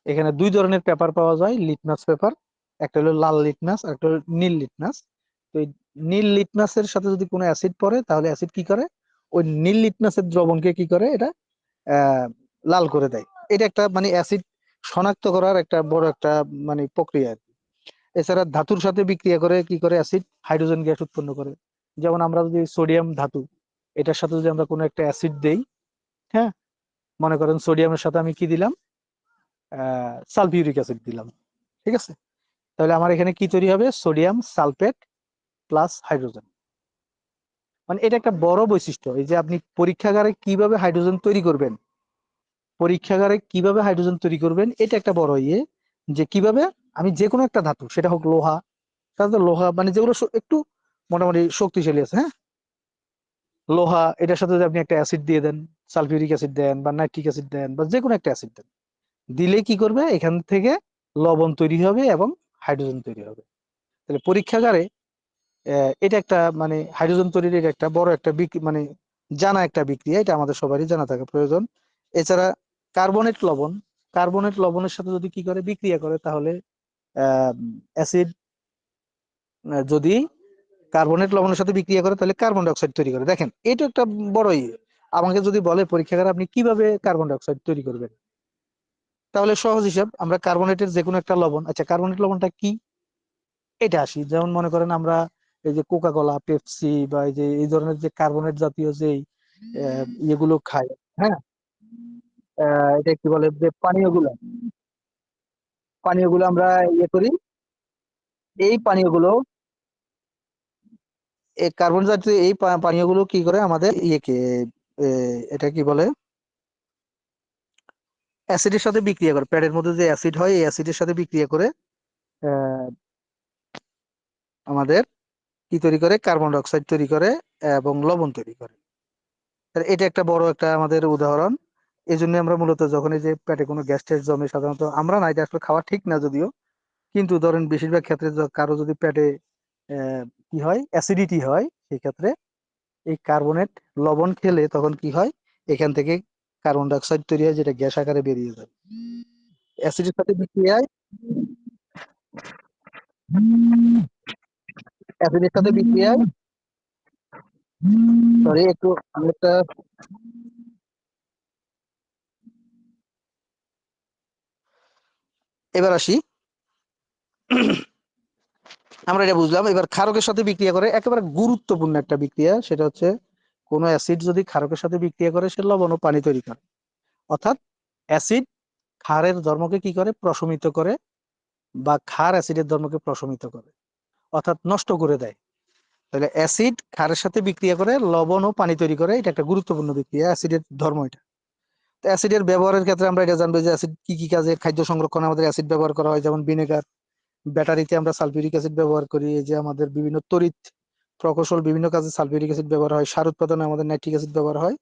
এখানে দুই ধরনের পেপার পাওয়া যায়, লিটমাস পেপার। একটা হলো লাল লিটমাস আর একটা হলো নীল লিটমাস। তো এই নীল লিটমাসের সাথে যদি কোনো অ্যাসিড পড়ে, তাহলে অ্যাসিড কি করে, ওই নীল লিটমাসের দ্রবণকে কি করে, এটা আহ লাল করে দেয়। এটা একটা মানে অ্যাসিড শনাক্ত করার একটা বড় একটা মানে প্রক্রিয়া আর কি। এছাড়া ধাতুর সাথে বিক্রিয়া করে কি করে, অ্যাসিড হাইড্রোজেন গ্যাস উৎপন্ন করে। যেমন আমরা যদি সোডিয়াম ধাতু, এটার সাথে যদি আমরা কোনো একটা অ্যাসিড দেই, হ্যাঁ, মনে করেন সোডিয়ামের সাথে আমি কি দিলাম, সালফিউরিক অ্যাসিড দিলাম, ঠিক আছে, তাহলে আমার এখানে কি তৈরি হবে, সোডিয়াম সালফেট প্লাস হাইড্রোজেন। মানে এটা একটা বড় বৈশিষ্ট্য, এই যে আপনি পরীক্ষাগারে কিভাবে হাইড্রোজেন তৈরি করবেন, পরীক্ষাগারে কিভাবে হাইড্রোজেন তৈরি করবেন, এটা একটা বড় ইয়ে। যে কিভাবে আমি যে কোনো একটা ধাতু, সেটা হোক লোহা, সাধারণত লোহা মানে যেগুলো একটু মোটামুটি শক্তিশালী আছে, হ্যাঁ, লোহা, এটার সাথে যদি আপনি একটা অ্যাসিড দিয়ে দেন, সালফিউরিক অ্যাসিড দেন বা নাইট্রিক অ্যাসিড দেন বা যে কোনো একটা অ্যাসিড দেন, দিলে কি করবে, এখান থেকে লবণ তৈরি হবে এবং হাইড্রোজেন তৈরি হবে। তাহলে পরীক্ষাগারে এটা একটা মানে হাইড্রোজেন তৈরির এটা একটা বড় একটা মানে জানা একটা বিক্রিয়া, এটা আমাদের সবারই জানা থাকা প্রয়োজন। এছাড়া কার্বনেট লবণ, কার্বনেট লবণের সাথে যদি কি করে বিক্রিয়া করে, তাহলে অ্যাসিড যদি কার্বনেট লবণের সাথে বিক্রিয়া করে তাহলে কার্বন ডাই অক্সাইড তৈরি করে। দেখেন এটা একটা বড়ই, আমাকে যদি বলে পরীক্ষাগারে আপনি কিভাবে কার্বন ডাই অক্সাইড তৈরি করবেন, তাহলে সহজ হিসাব, আমরা কার্বনেটের যে কোনো একটা লবণ, আচ্ছা কার্বনেট লবণটা কি এটা আসি, যেমন মনে করেন আমরা এই যে কোকা কোলা, পেপসি বা এই যে এই ধরনের যে কার্বনেট জাতীয় যে ইয়েগুলো খাই, হ্যাঁ, এটা কি বলে যে পানীয়গুলো আমরা ইয়ে করি, এই পানীয়গুলো, এই কার্বন জাতীয় এই পানীয়গুলো কি করে আমাদের ইয়েকে এ, এটা কি বলে অ্যাসিডের সাথে বিক্রিয়া করে, প্যাডের মধ্যে যে অ্যাসিড হয় এই অ্যাসিডের সাথে বিক্রিয়া করে আহ, আমাদের কি তৈরি করে, কার্বন ডাই অক্সাইড তৈরি করে এবং লবণ তৈরি করে। তাহলে এটা একটা বড় একটা আমাদের উদাহরণ। এই জন্য আমরা মূলত যখন এই যে পেটে কোনো গ্যাস ট্যাস জমে, সাধারণত আমরা না, এটা আসলে খাওয়া ঠিক না যদিও, কিন্তু ধরেন বেশিরভাগ ক্ষেত্রে কারো যদি পেটে আহ, কি হয় অ্যাসিডিটি হয়, সেই ক্ষেত্রে এই কার্বনেট লবণ খেলে তখন কি হয়, এখান থেকে কার্বন ডাই অক্সাইড তৈরি হয় যেটা গ্যাস আকারে বেরিয়ে যায় অ্যাসিডের সাথে বিক্রিয়ায়, অ্যাসিডের সাথে বিক্রিয়ায়, সরি একটু আমি একটা, এবার আসি, আমরা এটা বুঝলাম। এবার ক্ষারকের সাথে বিক্রিয়া করে একেবারে গুরুত্বপূর্ণ একটা বিক্রিয়া, সেটা হচ্ছে কোনো অ্যাসিড যদি ক্ষারকের সাথে বিক্রিয়া করে সে লবণ ও পানি তৈরি করে, অর্থাৎ অ্যাসিড ক্ষারের ধর্মকে কি করে, প্রশমিত করে, বা ক্ষার অ্যাসিডের ধর্মকে প্রশমিত করে, অর্থাৎ নষ্ট করে দেয়। তাহলে অ্যাসিড ক্ষারের সাথে বিক্রিয়া করে লবণ ও পানি তৈরি করে, এটা একটা গুরুত্বপূর্ণ বিক্রিয়া, অ্যাসিডের ধর্ম এটা। তো অ্যাসিডের ব্যবহারের ক্ষেত্রে আমরা এটা জানবো যে অ্যাসিড কি কি কাজে, খাদ্য সংরক্ষণে আমাদের অ্যাসিড ব্যবহার করা হয়, যেমন ভিনেগার, ব্যাটারিতে আমরা সালফিউরিক অ্যাসিড ব্যবহার করি, এই যে আমাদের বিভিন্ন তড়িৎ প্রকৌশল বিভিন্ন কাজে সালফিউরিক অ্যাসিড ব্যবহার হয়, সার উৎপাদনে আমাদের নাইট্রিক অ্যাসিড ব্যবহার হয়।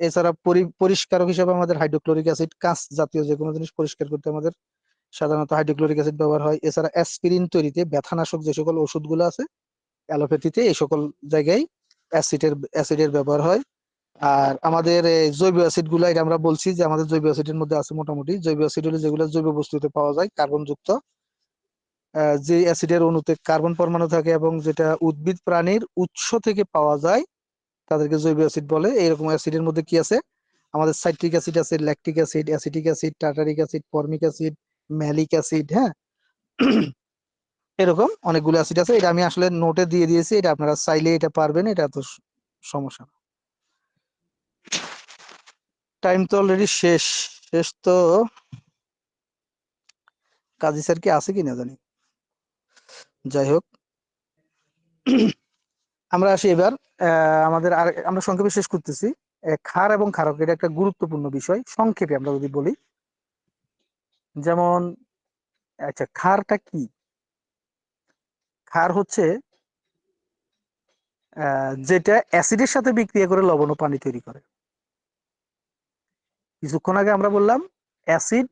এছাড়া পরিষ্কারক হিসেবে আমাদের হাইড্রোক্লোরিক অ্যাসিড, কাঁচ জাতীয় যে কোনো জিনিস পরিষ্কার করতে আমাদের সাধারণত হাইড্রোক্লোরিক অ্যাসিড ব্যবহার হয়। এছাড়া অ্যাসপিরিন তৈরিতে, ব্যথানাশক যে সকল ওষুধগুলো আছে অ্যালোপ্যাথিতে, এই সকল জায়গায় অ্যাসিডের ব্যবহার হয়। আর আমাদের জৈব অ্যাসিড গুলা, এটা আমরা বলছি যে আমাদের জৈব অ্যাসিডের মধ্যে আছে মোটামুটি, জৈব অ্যাসিড হলো যেগুলো জৈব বস্তুতে পাওয়া যায় কার্বন যুক্ত, যে অ্যাসিডের অণুতে কার্বন পরমাণু থাকে এবং যেটা উদ্ভিদ প্রাণীর উৎস থেকে পাওয়া যায় তাদেরকে জৈব অ্যাসিড বলে। এইরকম অ্যাসিডের মধ্যে কি আছে, আমাদের সাইট্রিক অ্যাসিড আছে, lactic acid, acetic acid, tartaric acid, formic acid, malic acid, হ্যাঁ, এরকম অনেকগুলো অ্যাসিড আছে। এটা আমি আসলে নোটে দিয়ে দিয়েছি, এটা আপনারা চাইলে এটা পারবেন, এটা তো সমস্যা না। টাইম তো অলরেডি শেষ, শেষ তো, কাজী স্যার কি আছে কিনা জানি, যাই হোক আমরা আসি এবার আমাদের আর আমরা সংক্ষেপে শেষ করতেছি। ক্ষার এবং ক্ষারক এটা একটা গুরুত্বপূর্ণ বিষয়, সংক্ষেপে আমরা যদি বলি, যেমন আচ্ছা ক্ষারটা কি, ক্ষার হচ্ছে যেটা অ্যাসিডের সাথে বিক্রিয়া করে লবণ ও পানি তৈরি করে। কিছুক্ষণ আগে আমরা বললাম অ্যাসিড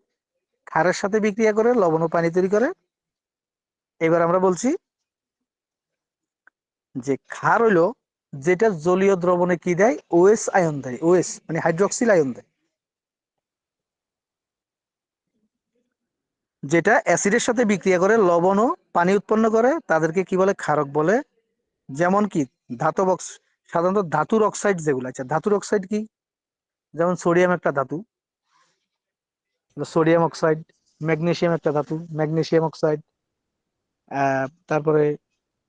ক্ষারের সাথে বিক্রিয়া করে লবণ ও পানি তৈরি করে, এবার আমরা বলছি যে ক্ষার হইলো যেটা জলীয় দ্রবণে কি দেয়, ওএস আয়ন দেয়, ওএস মানে হাইড্রক্সিল আয়ন দেয়, যেটা অ্যাসিডের সাথে বিক্রিয়া করে লবণ ও পানি উৎপন্ন করে, তাদেরকে কি বলে, ক্ষারক বলে। যেমন কি ধাতব সাধারণত ধাতুর অক্সাইড যেগুলো, আচ্ছা ধাতুর অক্সাইড কি, যেমন সোডিয়াম একটা ধাতু, সোডিয়াম অক্সাইড, ম্যাগনেসিয়াম একটা ধাতু, ম্যাগনেসিয়াম অক্সাইড, তারপরে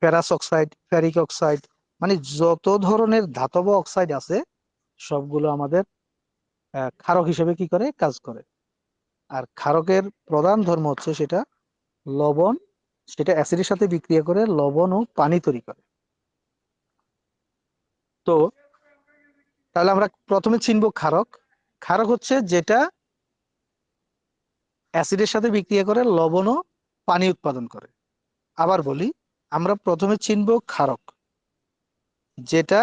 ফেরাস অক্সাইড, ফেরিক অক্সাইড, মানে যত ধরনের ধাতব অক্সাইড আছে সবগুলো আমাদের ক্ষারক হিসেবে কি করে, কাজ করে। আর ক্ষারকের প্রধান ধর্ম হচ্ছে সেটা লবণ, সেটা অ্যাসিডের সাথে বিক্রিয়া করে লবণ ও পানি তৈরি করে। তো তাহলে আমরা প্রথমে চিনব ক্ষারক। ক্ষারক হচ্ছে যেটা অ্যাসিডের সাথে বিক্রিয়া করে লবণ ও পানি উৎপাদন করে। আবার বলি, আমরা প্রথমে চিনব ক্ষারক, যেটা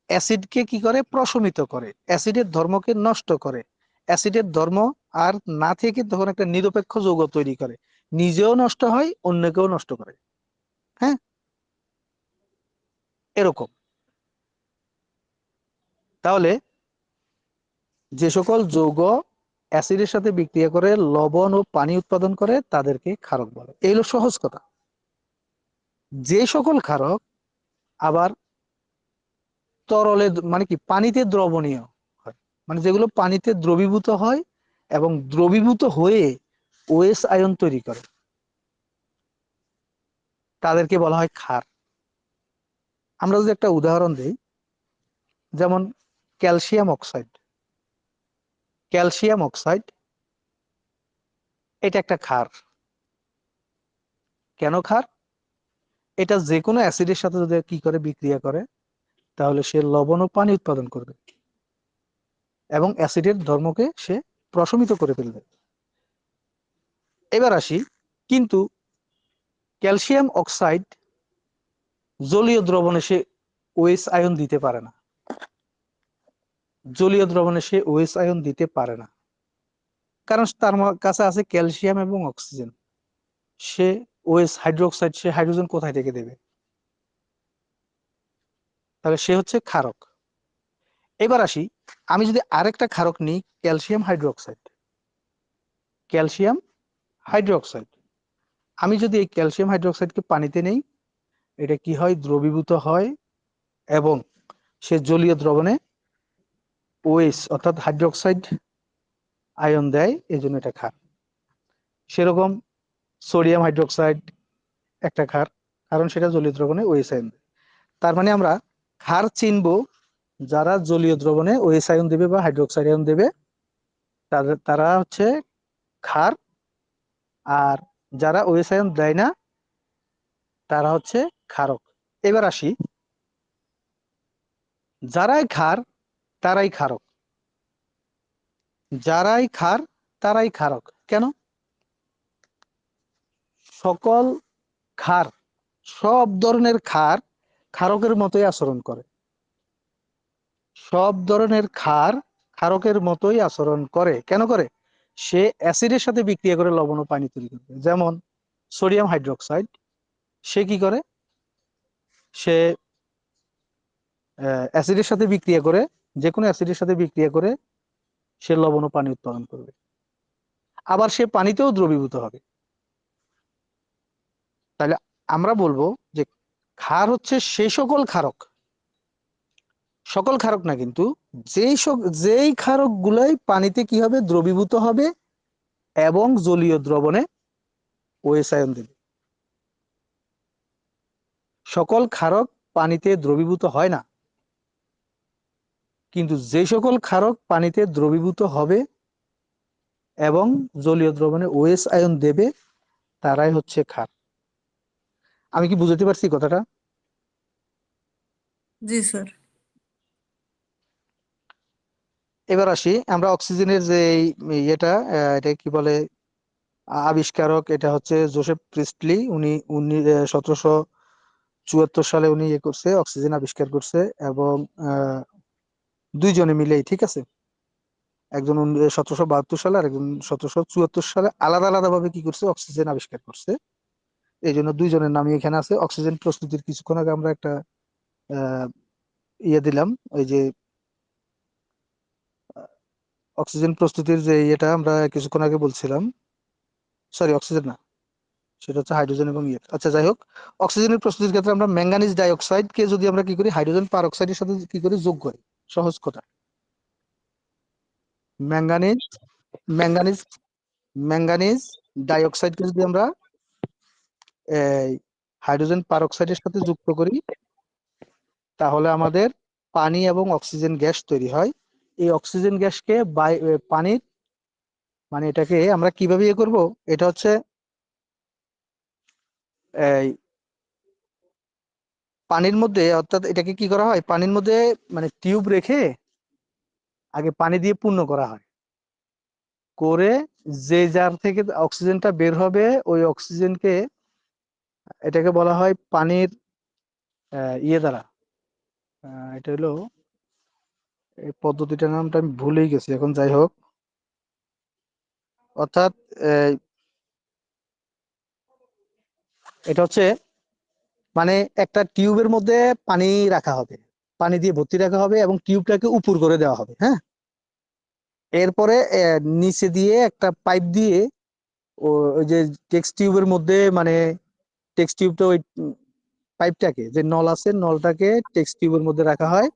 অ্যাসিডকে কি করে, প্রশমিত করে, অ্যাসিডের ধর্মকে নষ্ট করে, অ্যাসিডের ধর্ম আর না থেকে তখন একটা নিরপেক্ষ যৌগ তৈরি করে, নিজেও নষ্ট হয় অন্যকেও নষ্ট করে, হ্যাঁ, এরকম। তাহলে যে সকল যৌগ অ্যাসিডের সাথে বিক্রিয়া করে লবণ ও পানি উৎপাদন করে তাদেরকে ক্ষারক বলে। এই হলো সহজ কথা। যে সকল ক্ষারক আবার তরলে মানে কি পানিতে দ্রবণীয় হয়, মানে যেগুলো পানিতে দ্রবীভূত হয় এবং দ্রবীভূত হয়ে ওএস আয়ন তৈরি করে, তাদেরকে বলা হয় ক্ষার। আমরা যদি একটা উদাহরণ দিই, যেমন ক্যালসিয়াম অক্সাইড। ক্যালসিয়াম অক্সাইড এটা একটা ক্ষার। কেন ক্ষার? এটা যে কোনো অ্যাসিডের সাথে যদি কি করে বিক্রিয়া করে, তাহলে সে লবণ ও পানি উৎপাদন করবে এবং অ্যাসিডের ধর্মকে সে প্রশমিত করে ফেলবে। এবার আসি, কিন্তু ক্যালসিয়াম অক্সাইড জলীয় দ্রবণে সে ওএস আয়ন দিতে পারে না। জলীয় দ্রবণে সে ওএস আয়ন দিতে পারে না, কারণ তার কাছে আছে ক্যালসিয়াম এবং অক্সিজেন। সে ওএস হাইড্রোক্সাইড, সে হাইড্রোজেন কোথায় থেকে দেবে? তাহলে সে হচ্ছে ক্ষারক। এবার আসি, আমি যদি আরেকটা ক্ষারক নিই, ক্যালসিয়াম হাইড্রোক্সাইড। ক্যালসিয়াম হাইড্রোক্সাইড, আমি যদি এই ক্যালসিয়াম হাইড্রোক্সাইডকে পানিতে নেই, এটা কি হয়? দ্রবীভূত হয় এবং সে জলীয় দ্রবণে ওএস অর্থাৎ হাইড্রোক্সাইড আয়ন দেয়, এই জন্য এটা ক্ষার। সেরকম সোডিয়াম হাইড্রোক্সাইড একটা ক্ষার, কারণ সেটা জলীয় দ্রবণে ওএস আয়ন দেয়। তার মানে আমরা ক্ষার চিনবো যারা জলীয় দ্রবণে ওএস আয়ন দেবে বা হাইড্রোক্সাইড আয়ন দেবে, তারা হচ্ছে ক্ষার। আর যারা ওএস আয়ন দেয় না, তারা হচ্ছে ক্ষারক। এবার আসি, যারাই ক্ষার তারাই ক্ষারক। যারাই ক্ষার তারাই ক্ষারক। কেন? সকল ক্ষার, সব ধরনের ক্ষার ক্ষারকের মতোই আচরণ করে। সব ধরনের ক্ষার ক্ষারকের মতোই আচরণ করে। কেন করে? সে অ্যাসিডের সাথে বিক্রিয়া করে লবণ ও পানি তৈরি করবে। যেমন সোডিয়াম হাইড্রোক্সাইড, সে কি করে? সে অ্যাসিডের সাথে বিক্রিয়া করে, যে কোনো অ্যাসিডের সাথে বিক্রিয়া করে সে লবণ ও পানি উৎপাদন করবে। আবার সে পানিতেও দ্রবীভূত হবে। তাহলে আমরা বলবো যে ক্ষার হচ্ছে সেই সকল ক্ষারক, সকল ক্ষারক না কিন্তু, যেই ক্ষারক গুলাই পানিতে কি হবে? দ্রবীভূত হবে এবং জলীয় দ্রবণে ওএস আয়ন দেবে। সকল ক্ষারক পানিতে দ্রবীভূত হয় না, কিন্তু যে সকল ক্ষারক পানিতে দ্রবীভূত হবে এবং জলীয় দ্রবণে ওএস আয়ন দেবে, তারাই হচ্ছে ক্ষার। আমি কি বুঝতে পারছি কথাটা? জি স্যার। এবার আসি, আমরা অক্সিজেনের যে ইয়েটা, এটা কি বলে, আবিষ্কারক, এটা হচ্ছে জোসেফ প্রিস্টলি। উনি 1774 সালে উনি ইয়ে করছে, অক্সিজেন আবিষ্কার করছে। এবং দুইজনে মিলেই, ঠিক আছে, একজন 1772 সালে আর একজন 1774 সালে আলাদা আলাদা ভাবে কি করছে? অক্সিজেন আবিষ্কার করছে। এই জন্য দুইজনের নামই এখানে আছে। অক্সিজেন প্রস্তুতির কিছুক্ষণ আগে আমরা একটা আহ ইয়ে দিলাম, ওই যে অক্সিজেন প্রস্তুতির যে ইয়েটা আমরা কিছুক্ষণ আগে বলছিলাম, সরি অক্সিজেন না, সেটা হচ্ছে হাইড্রোজেন এবং ইয়ে। আচ্ছা, যাই হোক, অক্সিজেনের প্রস্তুতির ক্ষেত্রে আমরা ম্যাঙ্গানিজ ডাইঅক্সাইড কে যদি আমরা কি করি? হাইড্রোজেন পারঅক্সাইডের সাথে কি করি? যোগ করি। সহজ কথা, ম্যাঙ্গানিজ ম্যাঙ্গানিজ ম্যাঙ্গানিজ ডাইঅক্সাইডকে যদি আমরা এই হাইড্রোজেন পারঅক্সাইডের সাথে যুক্ত করি, তাহলে আমাদের পানি এবং অক্সিজেন গ্যাস তৈরি হয়। এই অক্সিজেন গ্যাসকে পানির, মানে এটাকে আমরা কিভাবে ইয়ে করব? এটা হচ্ছে এই পানির মধ্যে, অর্থাৎ এটাকে কি করা হয়? পানির মধ্যে মানে টিউব রেখে আগে পানি দিয়ে পূর্ণ করা হয়, করে যে জার থেকে অক্সিজেনটা বের হবে, ওই অক্সিজেনকে, এটাকে বলা হয় পানির ইয়ে দ্বারা, এটা হলো, এই পদ্ধতিটার নামটা আমি ভুলেই গেছি এখন, যাই হোক, অর্থাৎ আহ, এটা হচ্ছে মানে একটা টিউবের মধ্যে পানি রাখা হবে, পানি দিয়ে ভর্তি রাখা হবে এবং টিউবটাকে উপর করে দেওয়া হবে। হ্যাঁ, এরপরে নিচে দিয়ে একটা পাইপ দিয়ে ওই যে টেক্সট টিউবের মধ্যে, মানে টেক্সট টিউবটা ওই পাইপটাকে, যে নল আছে নলটাকে টেক্সট টিউবের মধ্যে রাখা হয়,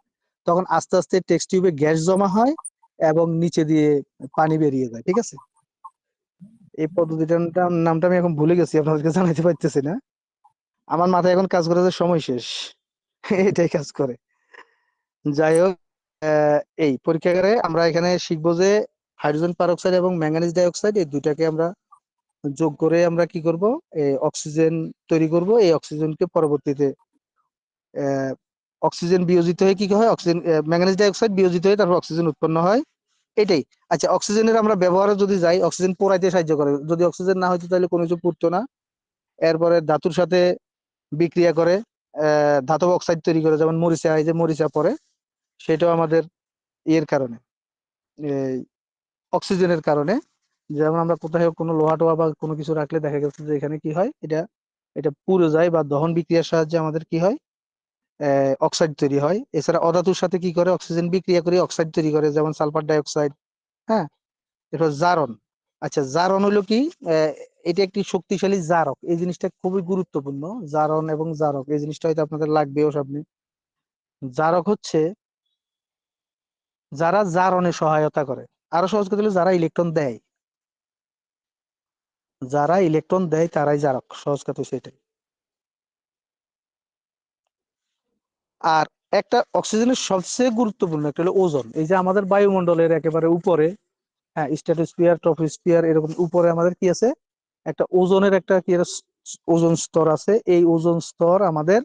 তখন আস্তে আস্তে টেক্সট টিউবে গ্যাস জমা হয় এবং নিচে দিয়ে পানি বেরিয়ে যায়। ঠিক আছে, এই পদ্ধতিটার নামটা আমি এখন ভুলে গেছি, আপনাদেরকে জানাতে পারতেছি না। আমার মাথায় এখন কাজ করে যে সময় শেষ, এটাই কাজ করে। যাই হোক, এই পরীক্ষাগারে আমরা এখানে শিখবো যে হাইড্রোজেন পারঅক্সাইড এবং ম্যাঙ্গানিজ ডাইঅক্সাইড এই দুইটাকে আমরা যোগ করে আমরা কি করব, অক্সিজেন তৈরি করব। এই অক্সিজেনকে পরবর্তীতে আহ, অক্সিজেন বিয়োজিত হয়ে কি হয়, অক্সিজেন ম্যাঙ্গানিজ ডাইঅক্সাইড বিয়োজিত হয়ে তারপর অক্সিজেন উৎপন্ন হয়, এটাই। আচ্ছা, অক্সিজেনের আমরা ব্যবহারে যদি যাই, অক্সিজেন পোড়াইতে সাহায্য করে, যদি অক্সিজেন না হইতো তাহলে কোনো কিছু পুড়তো না। এরপরে ধাতুর সাথে বিক্রিয়া করে ধাতব অক্সাইড তৈরি করে, যেমন মরিচা, এই যে মরিচা পড়ে, সেটাও আমাদের ইয়ের কারণে, এই অক্সিজেনের কারণে। যেমন আমরা কোথাও কোনো লোহা টোহা বা কোনো কিছু রাখলে দেখা গেছে যে এখানে কি হয়, এটা এটা পুড়ে যায় বা দহন বিক্রিয়ার সাহায্যে আমাদের কি হয়, অক্সাইড তৈরি হয়। এছাড়া অধাতুর সাথে কি করে, অক্সিজেন বিক্রিয়া করে অক্সাইড তৈরি করে, যেমন সালফার ডাইঅক্সাইড। হ্যাঁ, এটা জারণ। আচ্ছা, জারণ হলো কি, আহ, এটা একটি শক্তিশালী জারক, এই জিনিসটা খুবই গুরুত্বপূর্ণ। জারণ এবং জারক এই জিনিসটা হয়তো আপনাদের লাগবেও সামনে। জারক হচ্ছে যারা জারণে সহায়তা করে, আরো সহজ কথা হলো যারা ইলেকট্রন দেয়, যারা ইলেকট্রন দেয় তারাই জারক, সহজ কথা সেটাই। আর একটা অক্সিজেনের সবচেয়ে গুরুত্বপূর্ণ একটা হলো ওজোন, এই যে আমাদের বায়ুমণ্ডলের একেবারে উপরে, হ্যাঁ, স্ট্র্যাটোস্ফিয়ার, ট্রপোস্ফিয়ার, এরকম উপরে আমাদের কি আছে, একটা ওজোনের একটা কি একটা ওজোন স্তর আছে। এই ওজোন স্তর আমাদের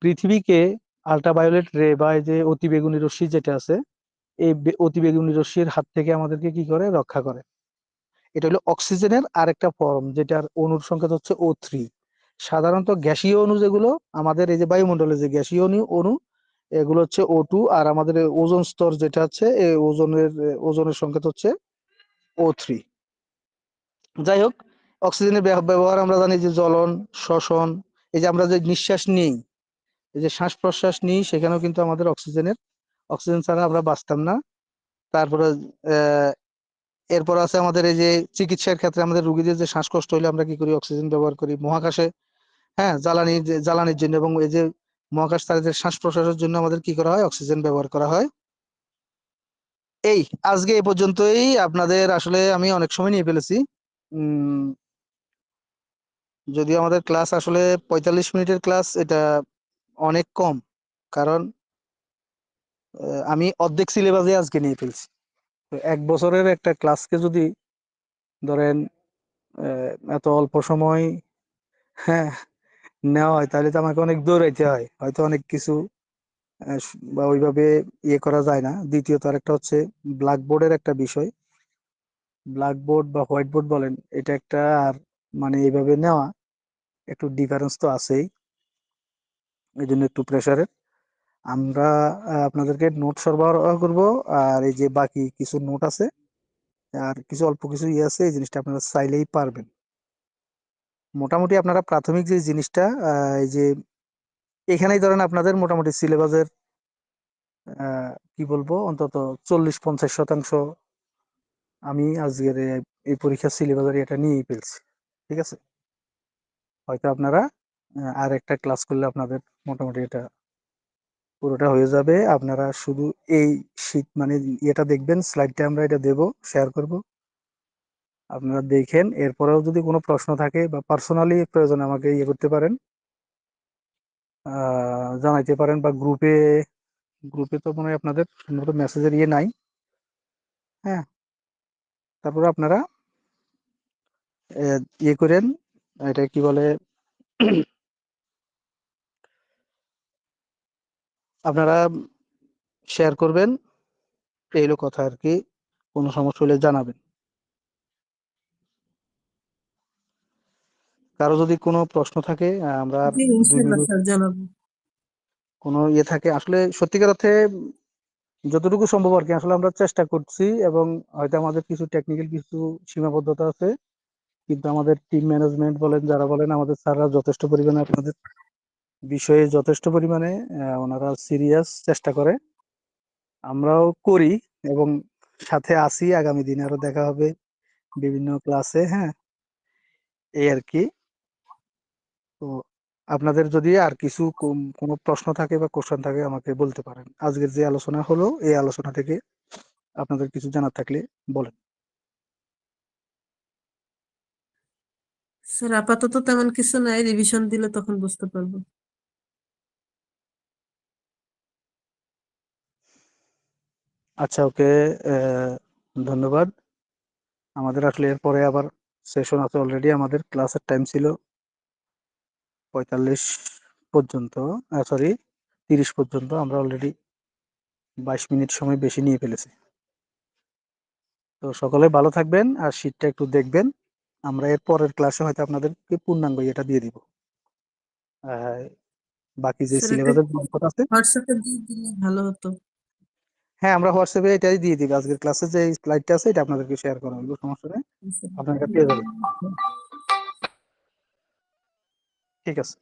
পৃথিবীকে আল্ট্রাভায়োলেট রে বা এই যে অতিবেগুনি রশ্মি যেটা আছে, এই অতিবেগুনি রশ্মির হাত থেকে আমাদেরকে কি করে, রক্ষা করে। এটা হলো অক্সিজেনের আরেকটা ফর্ম, যেটার অণুর সংকেত হচ্ছে O3। সাধারণত গ্যাসীয় অণু যেগুলো আমাদের এই যে বায়ুমণ্ডলে যে গ্যাসীয় অণু, এগুলো হচ্ছে O2। আর আমাদের এই ওজোন স্তর যেটা আছে, এই ওজনের সংকেত হচ্ছে O3। যাই হোক, অক্সিজেনের ব্যবহার আমরা জানি যে জ্বলন, শ্বসন, এই যে আমরা যে নিঃশ্বাস নিই, এই যে শ্বাস প্রশ্বাস নিই, সেখানেও কিন্তু আমাদের অক্সিজেন ছাড়া আমরা বাঁচতাম না। তারপরে আহ এরপর আছে আমাদের এই যে চিকিৎসার ক্ষেত্রে আমাদের রোগীদের যে শ্বাসকষ্ট হলে আমরা কি করি, অক্সিজেন ব্যবহার করি। মহাকাশে, হ্যাঁ, জ্বালানির জন্য এবং এই যে মহাকাশ তাদের শ্বাস প্রশ্বাসের জন্য আমাদের কি করা হয়, অক্সিজেন ব্যবহার করা হয়। এই আজকে এই পর্যন্তই। আপনাদের আসলে আমি অনেক সময় নিয়ে ফেলেছি। উম যদিও আমাদের ক্লাস আসলে 45 মিনিটের ক্লাস, এটা অনেক কম, কারণ আমি অর্ধেক সিলেবাসে আজকে নিয়ে ফেলছি। তো 1 বছরের একটা ক্লাসকে যদি ধরেন এত অল্প সময়, হ্যাঁ, নেওয়া হয়, তাহলে তো আমাকে অনেক দৌড়াইতে হয়, হয়তো অনেক কিছু বা ওইভাবে ইয়ে করা যায় না। দ্বিতীয়ত আরেকটা হচ্ছে ব্ল্যাকবোর্ডের একটা বিষয়, ব্ল্যাকবোর্ড বা হোয়াইট বোর্ড বলেন, এটা একটা, আর মানে এইভাবে নেওয়া একটু ডিফারেন্স তো আছেই, এই জন্য একটু প্রেসারের। আমরা আপনাদেরকে নোট সরবরাহ করব, আর এই যে বাকি কিছু নোট আছে আর কিছু অল্প কিছু ইয়ে আছে, এই জিনিসটা আপনারা চাইলেই পারবেন। মোটামুটি আপনারা প্রাথমিক যে জিনিসটা, এই যে এখানেই ধরেন আপনাদের মোটামুটি সিলেবাসের কি বলবো, অন্তত 40-50% আমি আজকের এই পরীক্ষার সিলেবাসের এটা নিয়েই ফেলছি। ঠিক আছে, হয়তো আপনারা আর একটা ক্লাস করলে আপনাদের মোটামুটি এটা পুরোটা হয়ে যাবে। আপনারা শুধু এই শীট মানে এটা দেখবেন, স্লাইডটা আমরা এটা দেব, শেয়ার করব, আপনারা দেখেন। এরপরেও যদি কোনো প্রশ্ন থাকে বা পার্সোনালি প্রয়োজন আমাকে ইয়ে করতে পারেন, জানাইতে পারেন, বা গ্রুপে, গ্রুপে তো মনে হয় আপনাদের সম্ভবত মেসেজের ইয়ে নাই। হ্যাঁ, তারপরে আপনারা ইয়ে করেন, এটা কি বলে, আপনারা শেয়ার করবেন, এই হলো কথা আর কি। কোনো সমস্যা হলে জানাবেন। কারো যদি কোনো প্রশ্ন থাকে, আমরা আর জি 2 ইনশাল্লাহ মিনিট, স্যার জানাবো। কোনো ইয়ে থাকে, আসলে সত্যিকার অর্থে যতটুকু সম্ভব আর কি, আসলে আমরা চেষ্টা করছি, এবং হয়তো আমাদের কিছু টেকনিক্যাল কিছু সীমাবদ্ধতা আছে, কিন্তু আমাদের টিম ম্যানেজমেন্ট বলেন, যারা বলেন, আমাদের স্যাররা যথেষ্ট পরিমাণে আপনাদের বিষয়ে যথেষ্ট পরিমাণে ওনারা সিরিয়াস চেষ্টা করে, আমরাও করি, এবং সাথে আসি। আগামী দিনে আরো দেখা হবে বিভিন্ন ক্লাসে, হ্যাঁ, এই আর কি। তো আপনাদের যদি আর কিছু কোনো প্রশ্ন থাকে বা কোশ্চেন থাকে আমাকে বলতে পারেন। আজকের যে আলোচনা হলো এই আলোচনা থেকে আপনাদের কিছু জানার থাকলে বলেন। স্যার আপাতত তেমন কিছু নাই, রিভিশন দিলে তখন বুঝতে পারবো। আচ্ছা, ওকে, ধন্যবাদ। আমাদের আসলে এরপরে আবার সেশন আছে, অলরেডি আমাদের ক্লাসের টাইম ছিল 45 পর্যন্ত, সরি 30 পর্যন্ত। আমরা অলরেডি 22 মিনিট সময় বেশি নিয়ে ফেলেছি। তো সকলে ভালো থাকবেন আর শীটটা একটু দেখবেন। আমরা এর পরের ক্লাসে হয়তো আপনাদেরকে পূর্ণাঙ্গ এটা দিয়ে দিব। বাকি যে স্যার এটা সিলেবাসের অঙ্কটা আছে, হোয়াটসঅ্যাপে দিয়ে দিলে ভালো হতো। হ্যাঁ আমরা হোয়াটসঅ্যাপে এটাই দিয়ে দিব। আজকের ক্লাসে যে স্লাইডটা আছে এটা আপনাদেরকে শেয়ার করা হলো, সমস্যা নেই, আপনারা এটা পেয়ে যাবেন। ঠিক আছে।